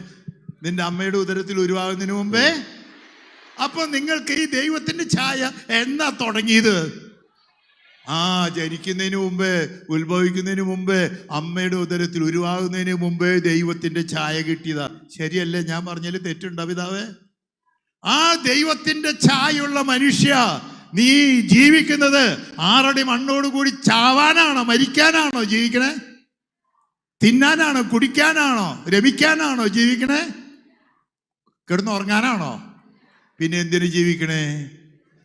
നിന്റെ അമ്മയുടെ ഉദരത്തിൽ ഉരുവാകുന്നതിന് മുമ്പേ. അപ്പൊ നിങ്ങൾക്ക് ഈ ദൈവത്തിന്റെ ഛായ എന്നാ തുടങ്ങിയത്? ജനിക്കുന്നതിന് മുമ്പേ, ഉത്ഭവിക്കുന്നതിന് മുമ്പേ, അമ്മയുടെ ഉദരത്തിൽ ഉരുവാകുന്നതിന് മുമ്പേ ദൈവത്തിന്റെ ഛായ കിട്ടിയതാ. ശരിയല്ലേ? ഞാൻ പറഞ്ഞതിൽ തെറ്റുണ്ടോ പിതാവേ? ആ ദൈവത്തിന്റെ ഛായയുള്ള മനുഷ്യ, നീ ജീവിക്കുന്നത് 6 അടി മണ്ണോടുകൂടി ചാവാനാണോ, മരിക്കാനാണോ ജീവിക്കണേ? തിന്നാനാണോ, കുടിക്കാനാണോ, രമിക്കാനാണോ ജീവിക്കണേ? കിടന്നുറങ്ങാനാണോ? പിന്നെ എന്തിനു ജീവിക്കണേ?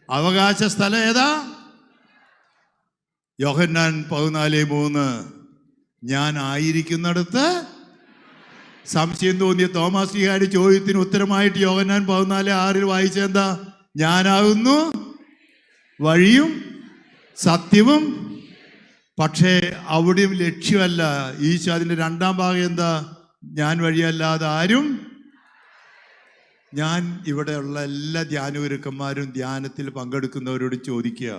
അവകാശ സ്ഥലം ഏതാ? യോഹന്നാൻ 14:3 ഞാൻ ആയിരിക്കുന്നിടത്ത്. സംശയം തോന്നിയ തോമാസ് ലീഹായുടെ ചോദ്യത്തിന് ഉത്തരമായിട്ട് യോഹന്നാൻ 14:6 വായിച്ചെന്താ? ഞാനാകുന്നു വഴിയും സത്യവും. പക്ഷേ അവിടെയും ലക്ഷ്യമല്ല. ഈശോ അതിൻ്റെ 2ാം ഭാഗം എന്താ? ഞാൻ വഴിയല്ലാതെ ആരും. ഞാൻ ഇവിടെയുള്ള എല്ലാ ധ്യാനഗുരുക്കന്മാരും ധ്യാനത്തിൽ പങ്കെടുക്കുന്നവരോട് ചോദിക്കുക,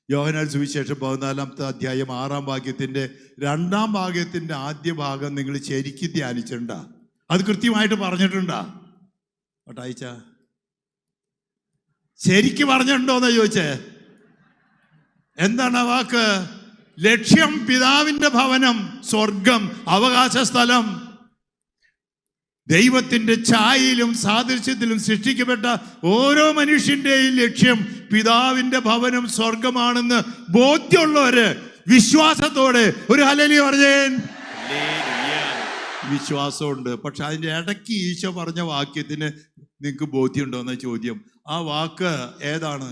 യോഹന്നാൻ സുവിശേഷം 14-ാമത്തെ അധ്യായം 6-ാം വാക്യത്തിൻ്റെ 2ാം ഭാഗത്തിൻ്റെ ആദ്യ ഭാഗം നിങ്ങൾ ശരിക്കും ധ്യാനിച്ചിട്ടുണ്ടാ? അത് കൃത്യമായിട്ട് പറഞ്ഞിട്ടുണ്ടാ? ഒട്ടായിച്ച ശരിക്കും പറഞ്ഞിട്ടുണ്ടോന്നാ ചോദിച്ചേ. എന്താണ് ആ വാക്ക്? ലക്ഷ്യം പിതാവിൻ്റെ ഭവനം, സ്വർഗം, അവകാശ സ്ഥലം. ദൈവത്തിൻ്റെ ഛായയിലും സാദൃശ്യത്തിലും സൃഷ്ടിക്കപ്പെട്ട ഓരോ മനുഷ്യൻ്റെയും ലക്ഷ്യം പിതാവിൻ്റെ ഭവനം, സ്വർഗമാണെന്ന് ബോധ്യമുള്ളവര് വിശ്വാസത്തോടെ ഒരു ഹല്ലേലൂയ പറഞ്ഞേൻ. വിശ്വാസമുണ്ട്. പക്ഷെ അതിൻ്റെ ഇടയ്ക്ക് ഈശോ പറഞ്ഞ വാക്യത്തിന് നിങ്ങൾക്ക് ബോധ്യമുണ്ടോ എന്ന ചോദ്യം. ആ വാക്ക് ഏതാണ്?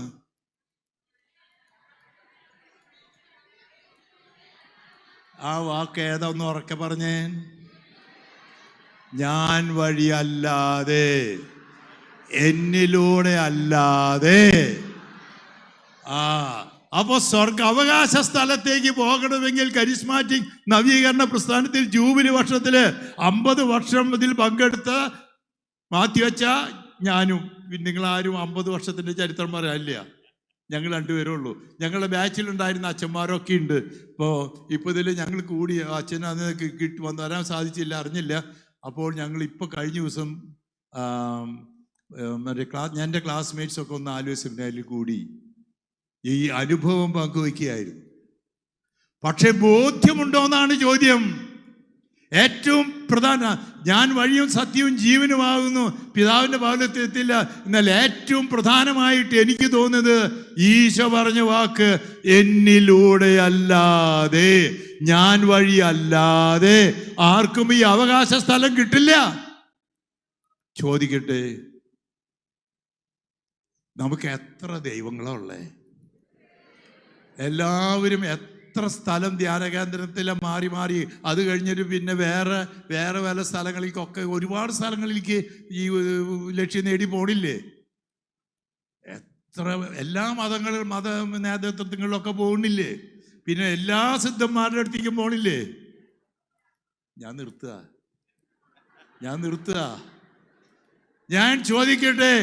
ആ വാക്ക് ഏതാന്ന് ഉറക്കെ പറഞ്ഞേൻ. ഞാൻ വഴിയല്ലാതെ, എന്നിലൂടെ അല്ലാതെ. അപ്പൊ സ്വർഗ അവകാശ സ്ഥലത്തേക്ക് പോകണമെങ്കിൽ കരിസ്മാറ്റിക് നവീകരണ പ്രസ്ഥാനത്തിൽ ജൂബിലി വർഷത്തില് 50 വർഷം ഇതിൽ പങ്കെടുത്ത മാറ്റിവെച്ച ഞാനും നിങ്ങളാരും 50 വർഷത്തിന്റെ ചരിത്രം പറയാനില്ല. ഞങ്ങൾ 2 പേരേ ഉള്ളൂ. ഞങ്ങളുടെ ബാച്ചിലുണ്ടായിരുന്ന അച്ഛന്മാരൊക്കെ ഉണ്ട്. ഇപ്പോൾ ഇതിൽ ഞങ്ങൾ കൂടി അച്ഛൻ അന്ന് വരാൻ സാധിച്ചില്ല, അറിഞ്ഞില്ല. അപ്പോൾ ഞങ്ങൾ ഇപ്പോൾ കഴിഞ്ഞ ദിവസം എൻ്റെ ക്ലാസ്മേറ്റ്സൊക്കെ ഒന്ന് ആലുവ സെമിനാരിൽ കൂടി ഈ അനുഭവം പങ്കുവയ്ക്കുകയായിരുന്നു. പക്ഷെ ബോധ്യമുണ്ടോ എന്നാണ് ചോദ്യം. ഏറ്റവും പ്രധാന, ഞാൻ വഴിയും സത്യവും ജീവനുമാകുന്നു, പിതാവിൻ്റെ ഭവനത്തിൽ എത്തില്ല. എന്നാൽ ഏറ്റവും പ്രധാനമായിട്ട് എനിക്ക് തോന്നുന്നത് ഈശോ പറഞ്ഞ വാക്ക്, എന്നിലൂടെ അല്ലാതെ, ഞാൻ വഴി അല്ലാതെ ആർക്കും ഈ അവകാശ സ്ഥലം കിട്ടില്ല. ചോദിക്കട്ടെ, നമുക്ക് എത്ര ദൈവങ്ങളാ ഉള്ളേ? എല്ലാവരും എത്ര സ്ഥലം ധ്യാന കേന്ദ്രത്തിൽ മാറി മാറി, അത് കഴിഞ്ഞിട്ട് പിന്നെ വേറെ പല സ്ഥലങ്ങളിലേക്കൊക്കെ, ഒരുപാട് സ്ഥലങ്ങളിലേക്ക് ഈ ലക്ഷ്യം നേടി പോണില്ലേ? എത്ര എല്ലാ മത നേതൃത്വങ്ങളിലൊക്കെ പോകണില്ലേ? പിന്നെ എല്ലാ സിദ്ധന്മാരുടെ അടുത്തേക്കും പോണില്ലേ? ഞാൻ നിർത്തുക. ഞാൻ ചോദിക്കട്ടെ,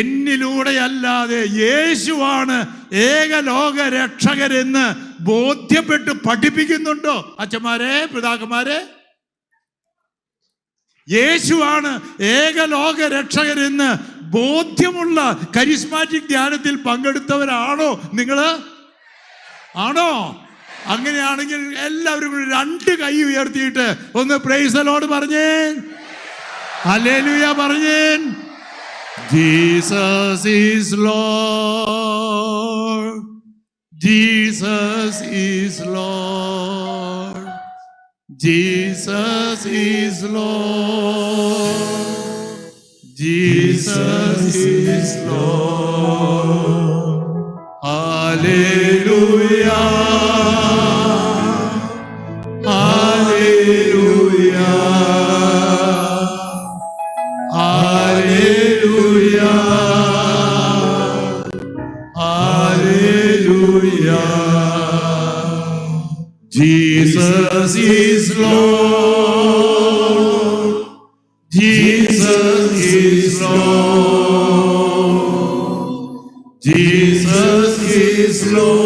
എന്നിലൂടെ അല്ലാതെ യേശുവാണ് ഏകലോക രക്ഷകരെന്ന് ബോധ്യപ്പെട്ട് പഠിപ്പിക്കുന്നുണ്ടോ അച്ഛന്മാരെ, പിതാക്കന്മാരെ? യേശുവാണ് ഏകലോക രക്ഷകരെന്ന് ബോധ്യമുള്ള കരിസ്മാറ്റിക് ധ്യാനത്തിൽ പങ്കെടുത്തവരാണോ നിങ്ങള്? ആണോ? അങ്ങനെയാണെങ്കിൽ എല്ലാവരും 2 കൈ ഉയർത്തിയിട്ട് ഒന്ന് പ്രൈസ് ദി ലോർഡ് പറഞ്ഞേ, ഹല്ലേലൂയ പറഞ്ഞേ. Jesus is Lord, Jesus is Lord, Jesus is Lord, Jesus is Lord. Hallelujah, hallelujah, hallelujah, hallelujah. Jesus is Lord, Jesus is Lord, Jesus is Lord.